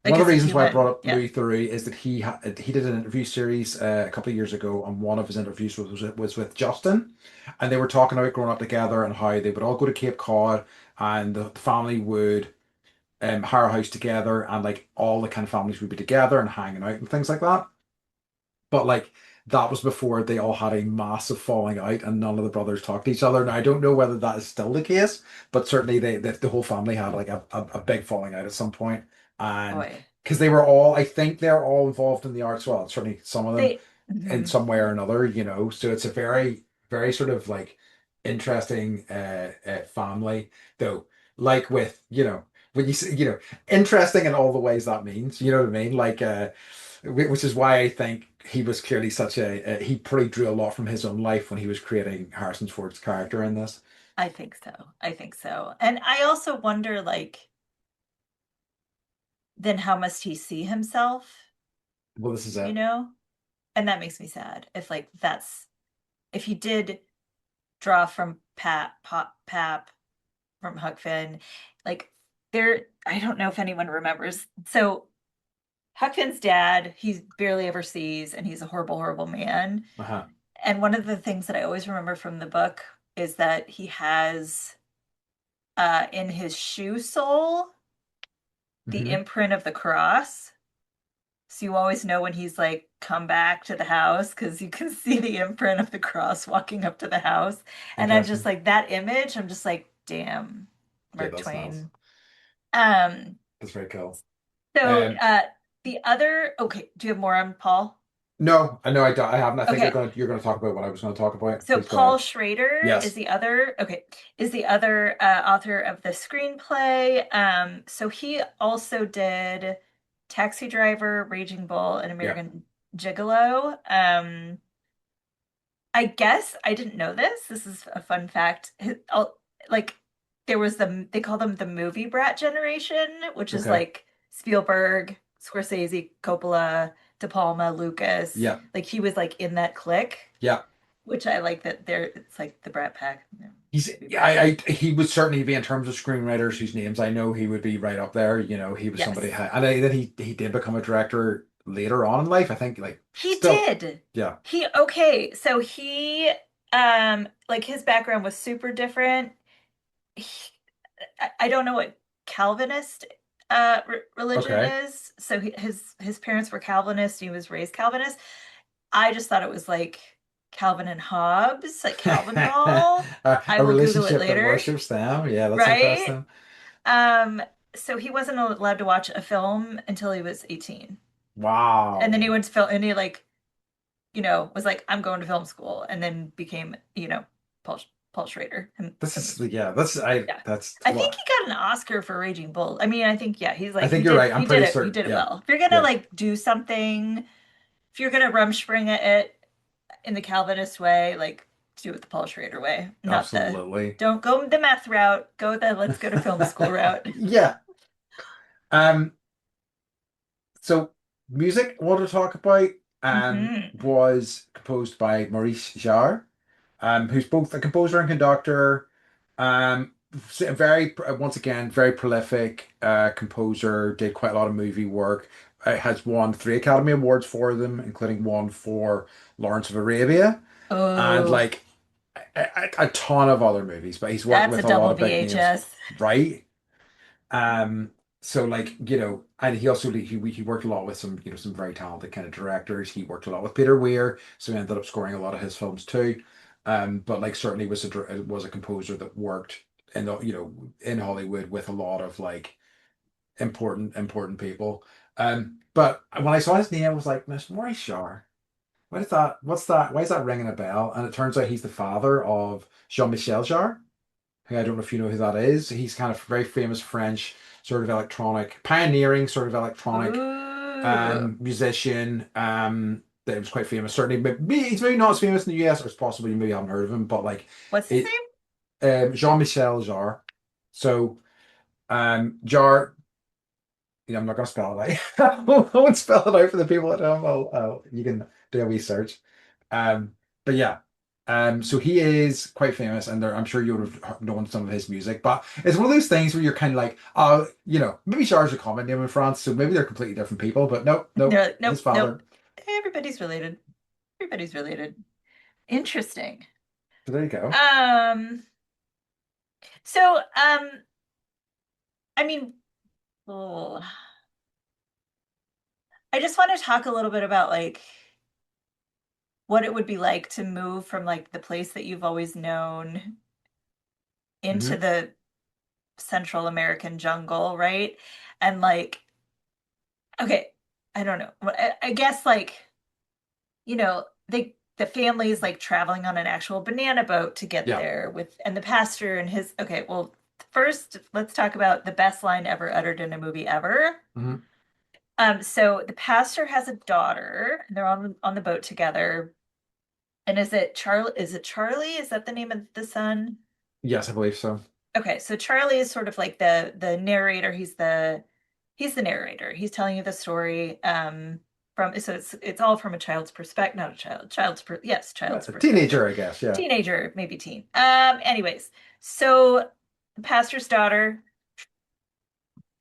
as the a reasons why I brought human. up Yeah. Louis Theroux is that he did an interview series a couple of years ago, and one of his interviews was with Justin, and they were talking about growing up together and how they would all go to Cape Cod, and the family would hire a house together, and like all the kind of families would be together and hanging out and things like that. But like that was before they all had a massive falling out and none of the brothers talked to each other. Now I don't know whether that is still the case, but certainly the whole family had like a big falling out at some point. And Boy. because they were all, I think they're all involved in the arts. Well, certainly some of them in Mhm. some way or another, So it's a very, very sort of like interesting family, though. Like with, when you say, interesting in all the ways that means, you know what I mean? Like, which is why I think he was clearly he probably drew a lot from his own life when he was creating Harrison Ford's character in this. I think so. I think so. And I also wonder, like, then how must he see himself, Well, this is you it. know? And that makes me sad. If like that's if he did draw from Pap from Huck Finn, like there I don't know if anyone remembers. So Huck Finn's dad, he barely ever sees, and he's a horrible, horrible man. Uh-huh. And one of the things that I always remember from the book is that he has in his shoe sole the Hmm. imprint of the cross. So you always know when he's like come back to the house because you can see the imprint of the cross walking up to the house. And I'm just Interesting. like that image, I'm just like, damn, Yeah, Mark that's nice. Twain. Um, That's very cool. so Um, the other, okay, do you have more on Paul? no, I know I don't, I haven't. I think Okay. you're gonna talk about what I was gonna talk about. So Please go Paul ahead. Schrader is Yes. the other, okay, is the other author of the screenplay. So he also did Taxi Driver, Raging Bull, and Yeah. American Gigolo. I guess I didn't know this. This is a fun fact. Like there was they call them the movie brat generation, which is Okay. like Spielberg, Scorsese, Coppola, De Palma, Lucas. Yeah. Like he was like in that clique, Yeah. which I like that it's like the Brat Pack, He's movie yeah, brat. he would certainly be in terms of screenwriters whose names I know he would be right up there. You know, he was somebody, Yes. and then he did become a director later on in life. I think, like, He still, did. yeah. He okay, so he like his background was super different. He, I don't know what Calvinist religion Okay. is. So his parents were Calvinist. He was raised Calvinist. I just thought it was like Calvin and Hobbes, like Calvin Ball. I A will Google it relationship that later, worships them. Yeah, that's right? interesting. Um, so he wasn't allowed to watch a film until he was 18. And then he Wow. went to film and he like, was like, I'm going to film school and then became, Paul Paul Schrader This and is was yeah. yeah. That's I think what he got an Oscar for Raging Bull. I mean, I think yeah, he's I like think you're right. I'm he did pretty it. He certain. did it Yeah. well. If you're gonna Yeah. like do something, if you're gonna rumspringa it in the Calvinist way, like do it the Paul Schrader way, not the Absolutely. don't go the meth route, go the let's go to film school route. Yeah. Um. So, music I want to talk about Hmm. was composed by Maurice Jarre, who's both a composer and conductor. Very, once again, very prolific composer, did quite a lot of movie work. Has won 3 Academy Awards for them, including one for Lawrence of Arabia, and Oh, like a ton of other movies. But he's worked that's a with a lot double of big names, VHS. right? Um, so like, and he also he worked a lot with some, some very talented kind of directors. He worked a lot with Peter Weir, so he ended up scoring a lot of his films too. But like certainly was a composer that worked in the, in Hollywood with a lot of like important people. But when I saw his name, I was like, Miss Maurice Jarre. What is that? What's that? Why is that ringing a bell? And it turns out he's the father of Jean-Michel Jarre, who I don't know if you know who that is. He's kind of very famous French sort of electronic, pioneering sort of electronic Ooh. musician. That was quite famous. Certainly, but he's maybe not as famous in the US, or it's possible you maybe haven't heard of him. But like What's his it, name? Jean-Michel Jarre. So Jarre. I'm not gonna spell it out. I won't spell it out for the people at home. You can do a wee search. But yeah, so he is quite famous, and I'm sure you would have known some of his music. But it's one of those things where you're kind of like, oh, maybe Charles a common name in France, so maybe they're completely different people. But nope, nope, They're like, his nope, nope. father. Everybody's related. Everybody's related. Interesting. So there you go. Um, so I mean, oh, I just want to talk a little bit about like what it would be like to move from like the place that you've always known into Hmm. the Central American jungle, right? And like, okay, I don't know. I guess like, the family is like traveling on an actual banana boat to get Yeah. there and the pastor and his okay, well, first let's talk about the best line ever uttered in a movie ever. Hmm. So the pastor has a daughter, and they're on the boat together. And is it Charlie? Is it Charlie? Is that the name of the son? Yes, I believe so. Okay, so Charlie is sort of like the narrator. He's the narrator. He's telling you the story from so it's all from a child's perspective, not a yes, child's A perspective. teenager, I guess. Yeah. Teenager, maybe teen. Anyways, so the pastor's daughter,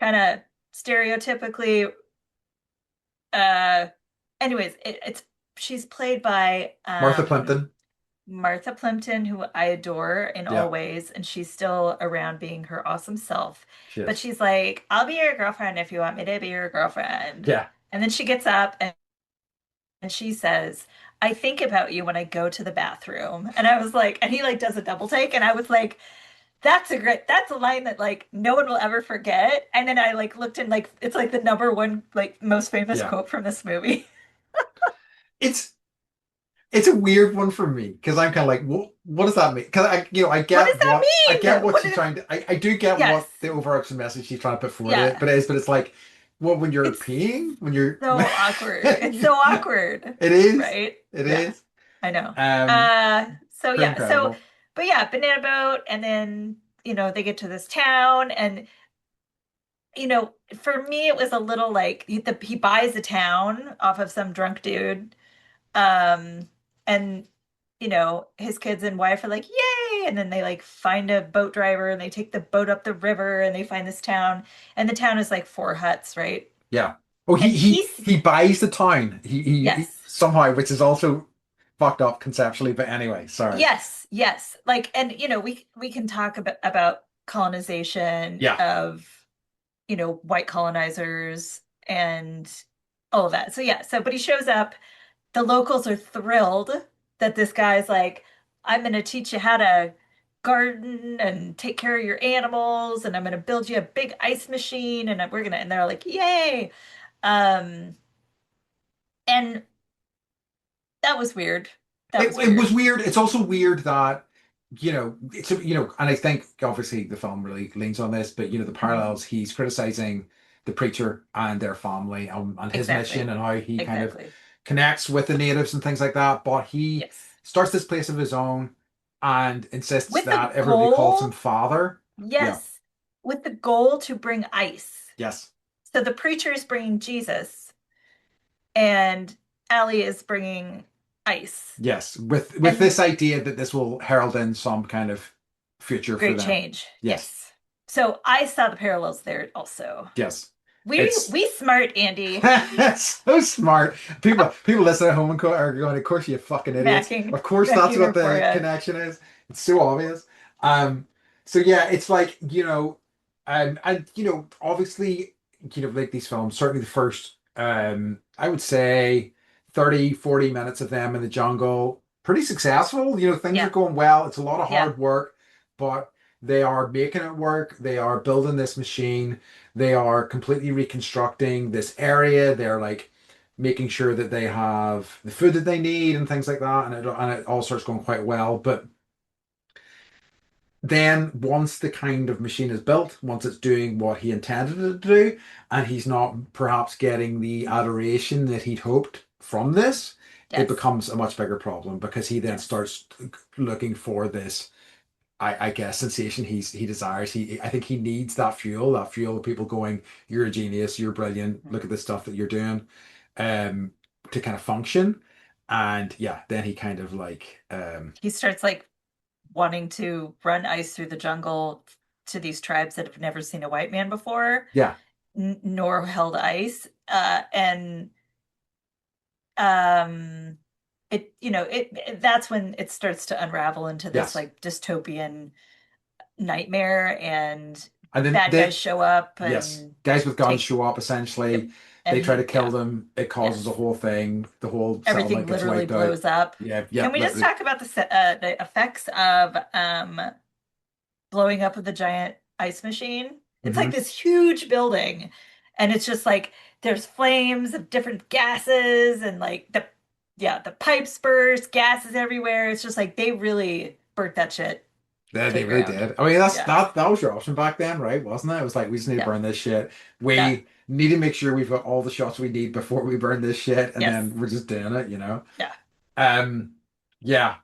kind of stereotypically, uh anyways, it's she's played by Martha Plimpton. Martha Plimpton, who I adore in all Yeah, ways, and she's still around being her awesome self. she But is. she's like, I'll be your girlfriend if you want me to be your girlfriend. Yeah. And then she gets up and she says, I think about you when I go to the bathroom. And I was like, and he like does a double take, and I was like, that's a line that like no one will ever forget. And then I like looked and like it's like the number one like most famous Yeah. quote from this movie. It's it's a weird one for me because I'm kind of like, what does that mean? Because What does that I get mean? what What she's is trying to, I do get yes. what the overarching message she's trying to put forward it, Yeah. but it's like, what when you're It's peeing, when you're, so awkward. It's so awkward, it is, right? it Yeah, is, I know. um, So pretty yeah, so incredible. but yeah, banana boat, and then they get to this town, and for me it was a little like he buys the town off of some drunk dude, and his kids and wife are like, yay, and then they like find a boat driver and they take the boat up the river and they find this town, and the town is like four huts, right? Yeah. Oh, And he's he buys the town. He yes. somehow, which is also fucked up conceptually. But anyway, sorry. Yes, yes. Like, and we can talk about colonization Yeah, of, white colonizers and all of that. So yeah, but he shows up. The locals are thrilled that this guy's like, I'm going to teach you how to garden and take care of your animals, and I'm going to build you a big ice machine, and and they're like, yay. Um, and that was weird. That was it weird. was weird. It's also weird that and I think obviously the film really leans on this, but the Mhm. parallels. He's criticizing the preacher and their family and his mission Exactly. and how he kind of Exactly. connects with the natives and things like that. But he Yes. starts this place of his own and insists With the that everybody calls him goal, father. Yeah. yes, with the goal to bring ice. Yes. So the preacher is bringing Jesus, and Allie is bringing ice. Yes, with And this idea that this will herald in some kind of future for great them. change. Yes, Yes. So I saw the parallels there also. yes, We it's we smart, Andy. so smart. People listening at home and are going, "Of course, you fucking idiots! Macking, Of course, that's macking what her the forehead. connection is. It's so obvious." So yeah, it's like and obviously, like these films, certainly the first, I would say 30-40 minutes of them in the jungle, pretty successful. Things are Yeah, going well. It's a lot of yeah. hard work, but they are making it work. They are building this machine. They are completely reconstructing this area. They're like making sure that they have the food that they need and things like that, and it all starts going quite well. But then once the kind of machine is built, once it's doing what he intended it to do, and he's not perhaps getting the adoration that he'd hoped from this, it Yes, becomes a much bigger problem because he then yes. starts looking for this, I guess, sensation he desires. I think he needs that fuel of people going, "You're a genius, you're brilliant, Mhm. look at the stuff that you're doing," um, to kind of function. And yeah, then he kind of like He starts like wanting to run ice through the jungle to these tribes that have never seen a white man before, yeah, nor held ice. And um, that's when it starts to unravel into this yes. like dystopian nightmare, and And then bad guys show up yes, and guys with guns take, show up yep, essentially. They and try to he, kill yeah, them. It causes a yes. whole thing. The whole Everything settlement gets literally wiped out. blows up. Yeah, yeah, Can we just literally. talk about the effects of blowing up with a giant ice machine? It's like Hmm. this huge building, and it's just like there's flames of different gases, and like the pipes burst, gases everywhere. It's just like they really burnt that shit Yeah, to they the really ground. did. I mean, that's Yeah, that was your option back then, right? Wasn't it? It was like we just need to yeah, burn this shit. yeah, We need to make sure we've got all the shots we need before we burn this shit, and yes, then we're just doing it. yeah. Um, yeah,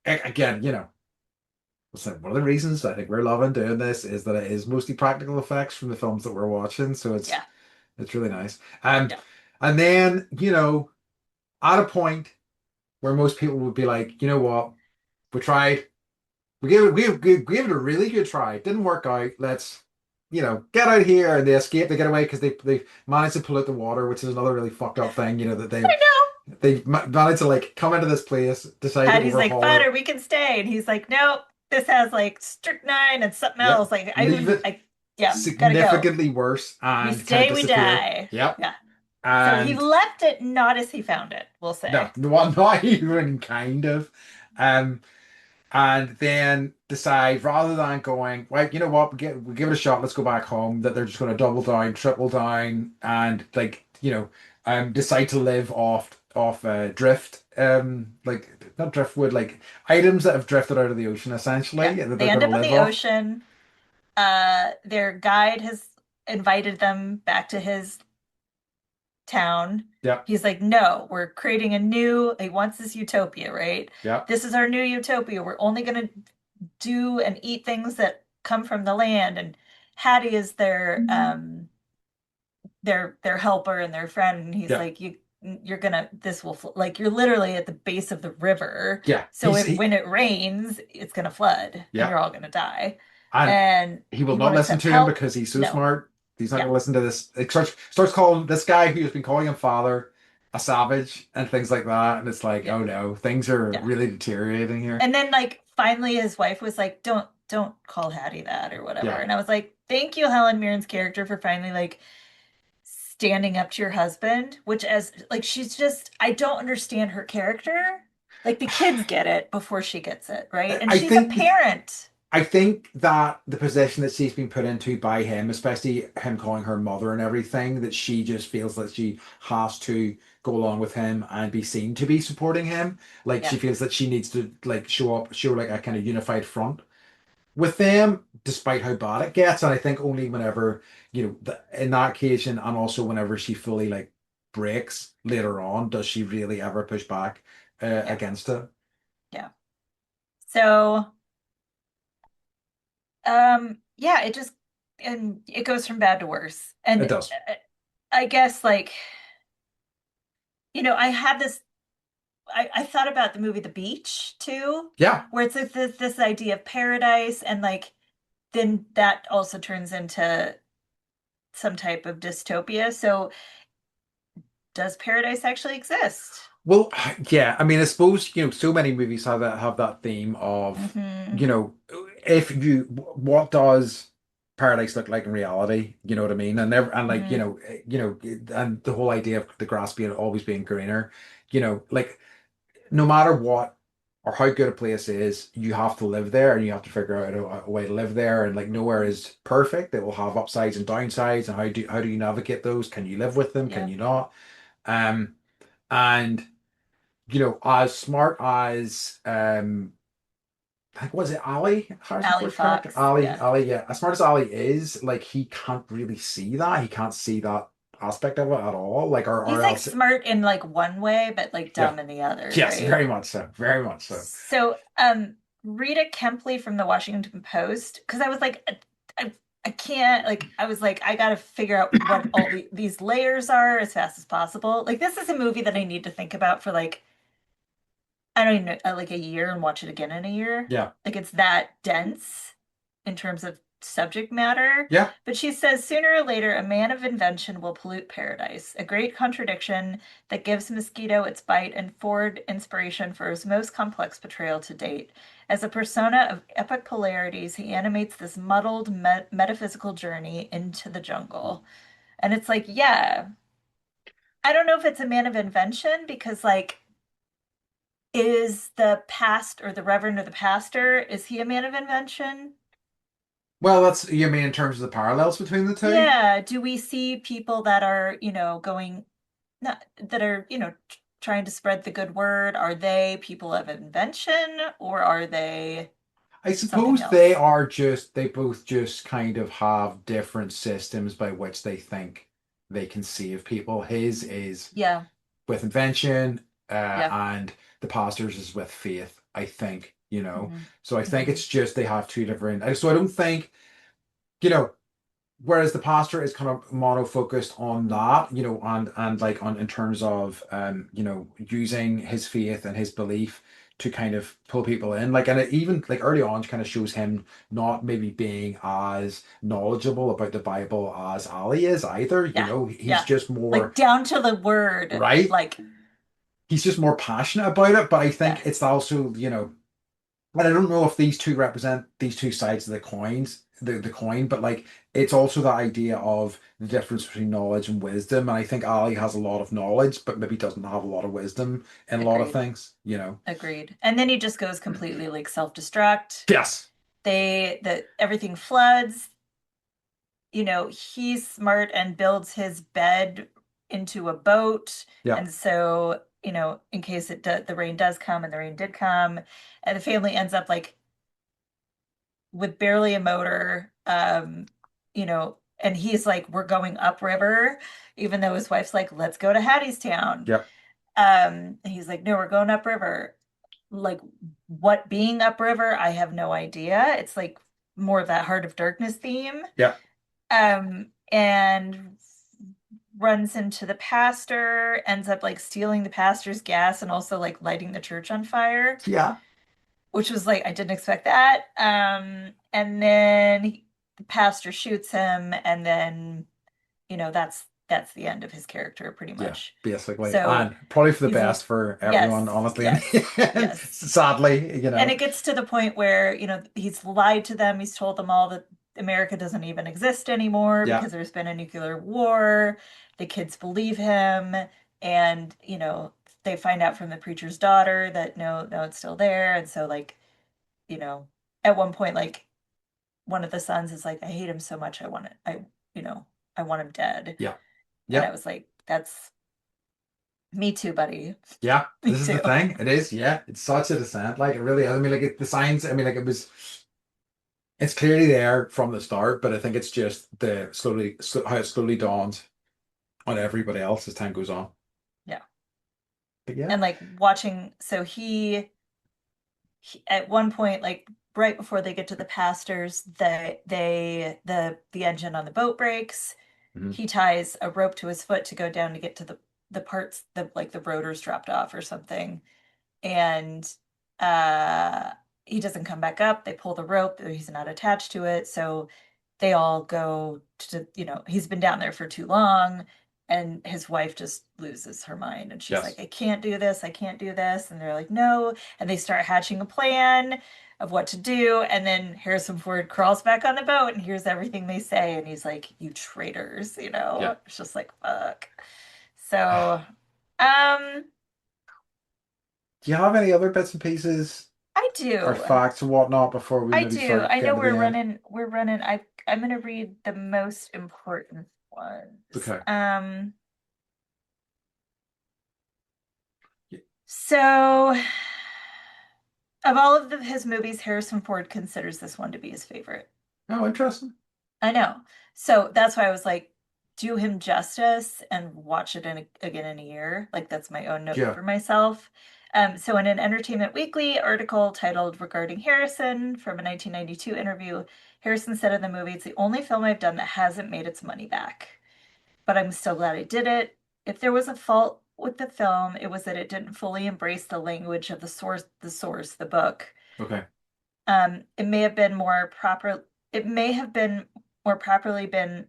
again, So one of the reasons I think we're loving doing this is that it is mostly practical effects from the films that we're watching, so Yeah. it's really nice. Yeah. And then, at a point where most people would be like, you know what, we tried, we gave it a really good try. It didn't work out. Let's, get out here, and they escape, they get away because they managed to pollute the water, which is another really fucked up thing, that I know. they managed to like come into this place, decide to Patty's like, overhaul it. butter, we can stay. And he's like, nope, this has like strychnine and something Yep. else. Like, Leave it yeah, gotta go. significantly worse We and kind of stay, we disappear. die. Yep. Yeah. So he And left it not as he found it, we'll no, say. not even kind of. Um, and then decide rather than going, right, you know what, we give it a shot, let's go back home, that they're just going to double down, triple down, and like, decide to live off drift, like not driftwood, like items that have drifted out of the ocean essentially Yeah. that They they're end going up to in live the off. ocean. Their guide has invited them back to his town. Yep, He's like, no, we're creating he wants this utopia, right? yep. This is our new utopia. We're only going to do and eat things that come from the land. And Hattie is their helper and their friend. And he's Yeah. like, you're gonna, this will, like, you're literally at the base of the river. Yeah. So when it rains, it's gonna flood and Yeah. you're all gonna die. And And he will you not want to listen accept to him help? because he's so No. smart. He's not going Yeah. to listen to this. It starts calling this guy who has been calling him father a savage and things like that. And it's like, Yeah. oh no, things are Yeah. really deteriorating here. And then like finally his wife was like, don't call Hattie that or whatever. Yeah. And I was like, thank you, Helen Mirren's character, for finally like standing up to your husband, which as like she's just I don't understand her character. Like the kids get it before she gets it, right? And I she's a think parent. I think that the position that she's been put into by him, especially him calling her mother and everything, that she just feels that she has to go along with him and be seen to be supporting him. Like Yeah. she feels that she needs to like show like a kind of unified front with them, despite how bad it gets. And I think only whenever, in that occasion, and also whenever she fully like breaks later on, does she really ever push back Yeah. against it. Yeah. So yeah, it just and it goes from bad to worse. It And does. I guess like, I had this I thought about the movie The Beach too, Yeah. where it's like this idea of paradise and like then that also turns into some type of dystopia. So does paradise actually exist? Well, yeah. I mean, I suppose, so many movies have that theme of, Hmm. you know, if you what does paradise look like in reality? You know what I mean? And never and like, Hmm. and the whole idea of the grass being always being greener, like no matter what or how good a place is, you have to live there and you have to figure out a way to live there. And like nowhere is perfect. It will have upsides and downsides. And how do you navigate those? Can you live with them? Can Yeah. you not? Um, and as smart as I think was it Ali, Harrison Ali Ford's character? Fox. Yeah. Ali, yeah. As smart as Ali is, like he can't really see that. He can't see that aspect of it at all. Like or He's like else smart in like one way, but like yeah. dumb in the other, Yes, right? very much so. Very much so. So, Rita Kempley from the Washington Post, because I was like, I can't, like, I was like, I gotta figure out what all these layers are as fast as possible. Like, this is a movie that I need to think about for like, I don't even know, like a year and watch it again in a year. Yeah. Like, it's that dense in terms of subject matter. Yeah. But she says sooner or later, a man of invention will pollute paradise, a great contradiction that gives Mosquito its bite and Ford inspiration for his most complex portrayal to date. As a persona of epic polarities, he animates this muddled metaphysical journey into the jungle. And it's like, yeah, I don't know if it's a man of invention because, like, is the past or the reverend or the pastor, is he a man of invention? Well, that's you mean in terms of the parallels between the two? Yeah, do we see people that are, going not that are, trying to spread the good word? Are they people of invention or are they I something suppose else? they both just kind of have different systems by which they think they can save people. His is Yeah, with invention, yeah, and the pastor's is with faith, I think. you know. Hmm. So I think Hmm. it's just they have two different. So I don't think, you know, whereas the pastor is kind of mono focused on that, and like on in terms of using his faith and his belief to kind of pull people in, like, and it even like early on kind of shows him not maybe being as knowledgeable about the Bible as Ali is either. Yeah, He's yeah. just more Like down to the word, right. like, He's just more passionate about it, but I think yes, it's also, but I don't know if these two represent these two sides of the coin, but like it's also the idea of the difference between knowledge and wisdom. And I think Ali has a lot of knowledge, but maybe doesn't have a lot of wisdom in a lot of agreed, things. agreed. And then he just goes completely like self-destruct. Yes. That everything floods. He's smart and builds his bed into a boat. Yeah. And so, in case the rain does come, and the rain did come, and the family ends up like with barely a motor, and he's like, we're going upriver, even though his wife's like, let's go to Hattiestown. Yeah. And he's like, no, we're going upriver. Like, what being upriver, I have no idea. It's like more of that Heart of Darkness theme. Yeah. And runs into the pastor, ends up like stealing the pastor's gas and also like lighting the church on fire, Yeah. which was like, I didn't expect that. And then the pastor shoots him, and then, that's the end of his character pretty Yeah. much. Basically. So And probably for the he's, best for everyone, yes, honestly. And yes, yes. And sadly. it gets to the point where, he's lied to them. He's told them all that America doesn't even exist anymore Yeah. because there's been a nuclear war. The kids believe him. And, they find out from the preacher's daughter that no, no, it's still there. And so, like, you know, at one point, like, one of the sons is like, I hate him so much. You know, I want him dead. Yeah. And I Yeah. was like, that's me too, buddy. Yeah, Me this is the too. thing. It is, yeah. It's such a descent. Like it really is. I mean, like the signs, I mean, like it's clearly there from the start, but I think it's just how it slowly dawns on everybody else as time goes on. Yeah. But yeah. And like watching, so he at one point, like right before they get to the pastors, the engine on the boat breaks. Mhm. He ties a rope to his foot to go down to get to the parts, the rotors dropped off or something. And uh he doesn't come back up. They pull the rope, he's not attached to it. So they all go to, he's been down there for too long. And his wife just loses her mind, and she's like, Yes. I can't do this, I can't do this. And they're like, no. And they start hatching a plan of what to do. And then Harrison Ford crawls back on the boat and hears everything they say. And he's like, you traitors, Yeah. It's just like, fuck. So, um, Do you have any other bits and pieces I or do. facts or whatnot before we I maybe do. start I know getting to the end? we're running. I'm gonna read the most important ones. Okay. Y- So of all of his movies, Harrison Ford considers this one to be his favorite. Oh, interesting. I know. So that's why I was like, do him justice and watch it again in a year. Like that's my own note Yeah. for myself. So in an Entertainment Weekly article titled Regarding Harrison from a 1992 interview, Harrison said of the movie, it's the only film I've done that hasn't made its money back. But I'm still glad I did it. If there was a fault with the film, it was that it didn't fully embrace the language of the book. Okay. It may have been it may have been more properly been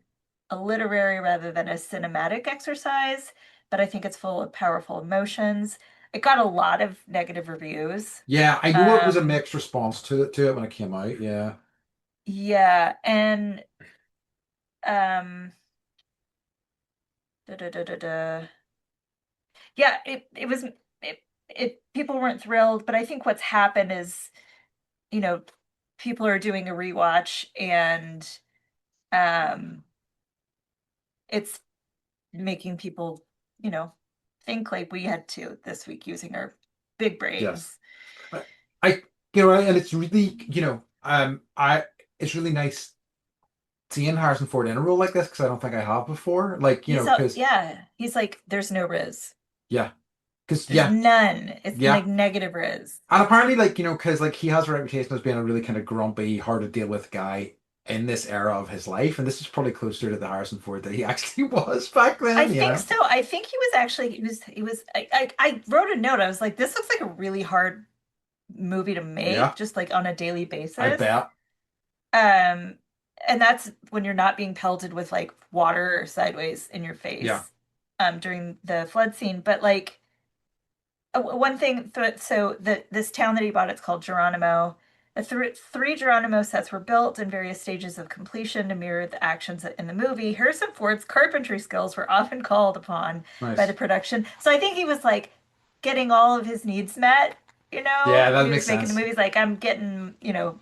a literary rather than a cinematic exercise, but I think it's full of powerful emotions. It got a lot of negative reviews. Yeah, I know it was a Um, mixed response to it when it came out. Yeah. yeah, and um, da, da, da, da, da. Yeah, it people weren't thrilled, but I think what's happened is, you know, people are doing a rewatch, and um it's making people, you know, think like we had to this week using our big Yes. brains. I, I and it's really, it's really nice seeing Harrison Ford in a role like this because I don't think I have before. Like, He's because yeah, he's like, there's no Riz. yeah, Because There's yeah, none. It's yeah. like negative riz. And apparently, like, because like he has a reputation as being a really kind of grumpy, hard to deal with guy in this era of his life, and this is probably closer to the Harrison Ford that he actually was back I then, you think know? so. I think he was actually he was I wrote a note. I was like, this looks like a really hard movie to make, Yeah, just like on a daily I basis. bet. Um, and that's when you're not being pelted with like water sideways in your Yeah, face, during the flood scene. But like one thing, so this town that he bought, it's called Geronimo. Three Geronimo sets were built in various stages of completion to mirror the actions in the movie. Harrison Ford's carpentry skills were often called upon by the nice. production. So I think he was like getting all of his needs met, Yeah, when that he makes was making the sense. movies. Like, I'm getting,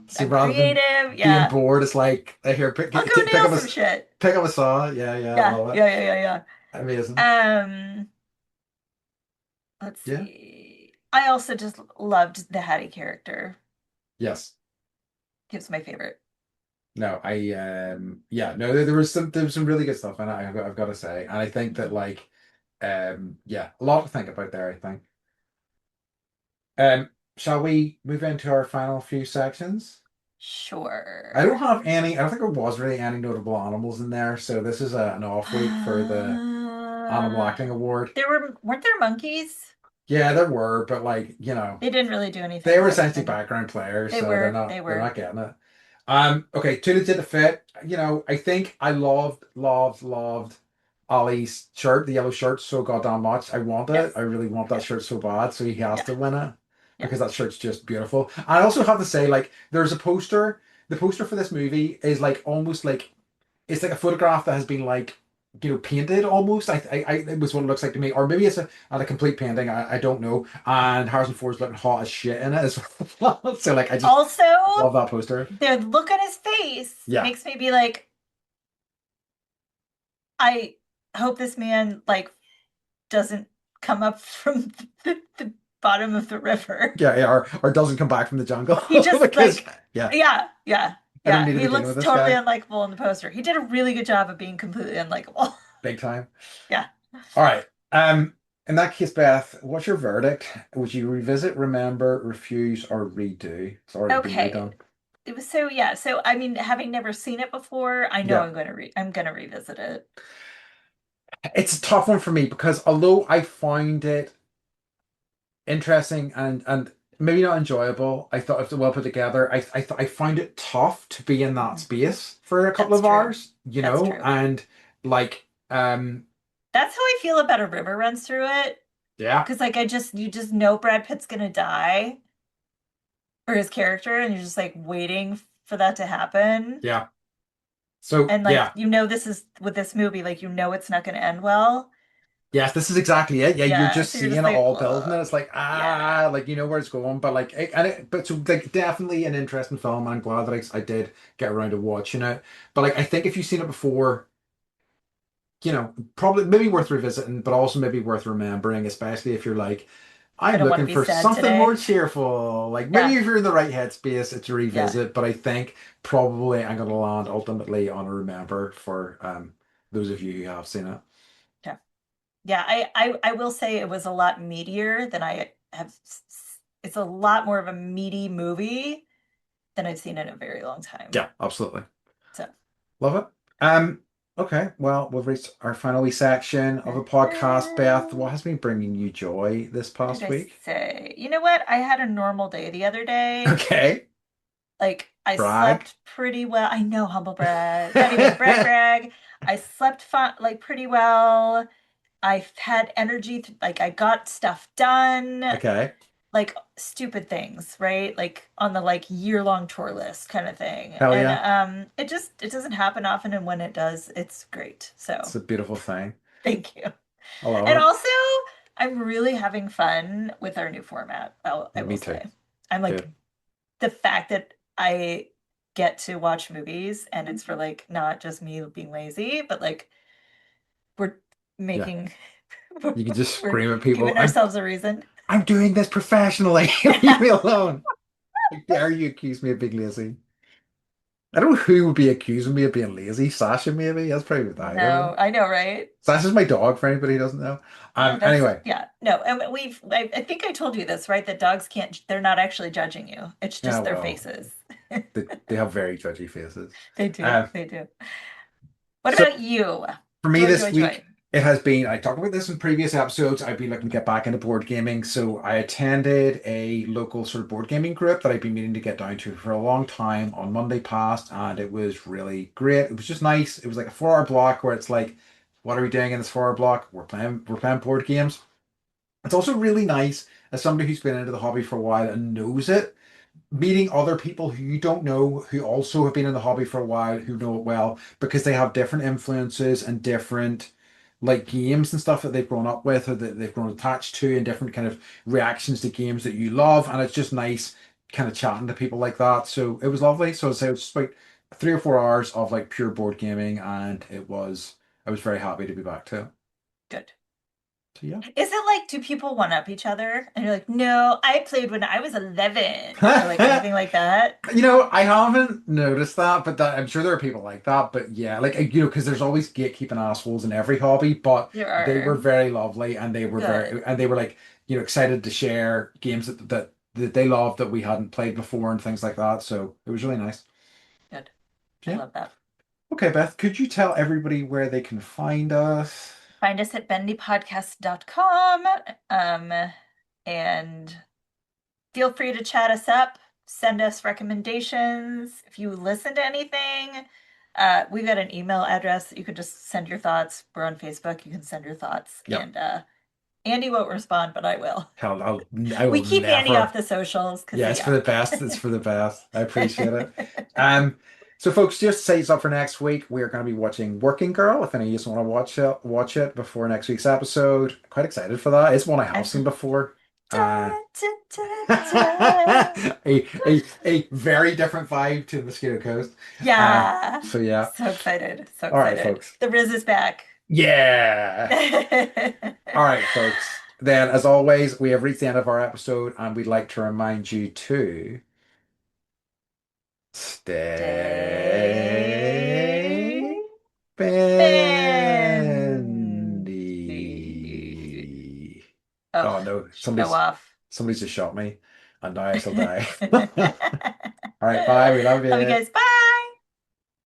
See, I'm rather than creative. being Yeah. bored, it's like I hear I'll go pick nail up some shit. pick up a saw. Yeah, yeah, I Yeah, love it. yeah, yeah, yeah, Amazing. yeah. Let's Yeah. see. I also just loved the Hattie character. Yes. He was my favorite. No, I yeah, no, there was some really good stuff in it, I've got to say. And I think that like yeah, a lot to think about there, I think. Shall we move into our final few sections? I don't Sure. have any, I don't think there was really any notable animals in there, so this is an off week for the Animal Uh, Acting Award. weren't there monkeys? Yeah, there were, but like, They didn't really do they anything were that essentially exciting. background players, They so were, they they're were. not getting it. Okay, too legit to fit. I think I loved Ollie's shirt, the yellow shirt, so goddamn much. I want it. I Yes. really want that Yeah. shirt so bad, so he has Yeah. to win it Yeah. because that shirt's just beautiful. I also have to say, like, there's a poster. The poster for this movie is like almost like it's like a photograph that has been like painted almost. It was what it looks like to me, or maybe it's a complete painting. I don't know. And Harrison Ford's looking hot as shit in it as well. So like I just Also, love that poster. the look on his face Yeah, makes me be like, I hope this man like doesn't come up from the bottom of the river. yeah, yeah, or doesn't come back from the jungle He just because like, yeah, yeah, yeah, I don't yeah. need to He be dealing looks with this totally guy unlikable in the poster. He did a really good job of being completely unlikable. big time. Yeah. All right. In that case, Beth, what's your verdict? Would you revisit, remember, refuse, or redo? It's already been Okay. redone. It was so yeah. So I mean, having never seen it before, I know Yeah. I'm gonna revisit it. It's a tough one for me because although I find it interesting and maybe not enjoyable, I thought it was well put together. I find it tough to be in that Mhm. space for a couple That's of true. hours, That's true. and like That's how I feel about A River Runs Through It. yeah, Because like you just know Brad Pitt's gonna die, or his character, and you're just like waiting for that to happen. yeah. So And like yeah, this is with this movie, like it's not gonna end well. yes, this is exactly it. Yeah, you're Yeah, just so you're seeing just it like, all building, and ugh. it's like Yeah. like you know where it's going, but like but so like definitely an interesting film. And I'm glad that I did get around to watching it. But like I think if you've seen it before, probably maybe worth revisiting, but also maybe worth remembering, especially if you're like, I I'm don't want to looking be for sad something more today. cheerful. Like maybe Yeah, if you're in the right headspace to yeah, revisit, but I think probably I'm gonna land ultimately on a remember for those of you who have seen it. yeah. Yeah, I will say it was a lot meatier than I have. It's a lot more of a meaty movie than I've seen in a very long time. Yeah, absolutely. So, Love it. Okay, well, we've reached our final wee section of the podcast. Beth, what has been bringing you joy this what did past I week? say? You know what? I had a normal day the other day. Okay, Like I brag. slept pretty well. I know, humble brag. Not even brag. I slept fun, like pretty well. I had energy, like I got stuff done, Okay, like stupid things, right? Like on the like year-long chore list kind of thing. hell And yeah. it doesn't happen often, and when it does, it's great. It's So a beautiful thing. thank you. I love And it. also, I'm really having fun with our new format. I will Me too. say. I'm like Good. the fact that I get to watch movies and it's for like not just me being lazy, but like we're Yeah. making You can just we're scream at people. giving ourselves a reason. I'm doing this professionally. Leave me alone. How dare you accuse me of being lazy? I don't know who would be accusing me of being lazy. Sasha, maybe. That's probably what I don't No, know. I know, right? Sasha's my dog, for anybody who doesn't know. Yeah, that's Anyway, yeah. No, and I think I told you this, right? That dogs can't, they're not actually judging you. It's yeah, just their well, faces. they have very judgy faces. They do. Um, They do. What so about you? for me Joy, this joy, joy. week, it has been, I talked about this in previous episodes. I've been looking to get back into board gaming. So I attended a local sort of board gaming group that I've been meaning to get down to for a long time on Monday past, and it was really great. It was just nice. It was like a 4 hour block where it's like, what are we doing in this 4 hour block? We're playing board games. It's also really nice as somebody who's been into the hobby for a while and knows it, meeting other people who you don't know who also have been in the hobby for a while who know it well because they have different influences and different like games and stuff that they've grown up with or that they've grown attached to and different kind of reactions to games that you love, and it's just nice kind of chatting to people like that. So it was lovely. So I'd say it was just about 3 or 4 hours of like pure board gaming, and I was very happy to be back to it. Good. So yeah. Is it like, do people one up each other? And you're like, no, I played when I was 11, or like anything like that? I haven't noticed that, but I'm sure there are people like that. But yeah, like because there's always gatekeeping assholes in every hobby. But There they were are. very lovely, and Good. they were like excited to share games that they loved that we hadn't played before and things like that. So it was really nice. Good. I Yeah. love that. Okay, Beth, could you tell everybody where they can find us? Find us at bendypodcast.com. And feel free to chat us up, send us recommendations. If you listen to anything, we've got an email address. You can just send your thoughts. We're on Facebook. You can send your thoughts. Yep. And Andy won't respond, but I will. Hell, I We will keep Andy off never. the socials because Yeah, it's for yeah. the best. It's for the best. I appreciate it. Um, so folks, just to set us up for next week, we're going to be watching Working Girl. If any of you just want to watch it before next week's episode. Quite excited for that. It's one I have I'm seen before. da, Uh, da, da, da. a very different vibe to Mosquito Coast. Yeah. So yeah. So excited. So All right, excited. folks. The Riz is back. Yeah. All right, folks. Then, as always, we have reached the end of our episode, and we'd like to remind you to Stay stay bendy. bendy. Oh, Oh no, show off. somebody's just shot me, and now I shall die. All right, bye. We love Love you you. guys. Bye.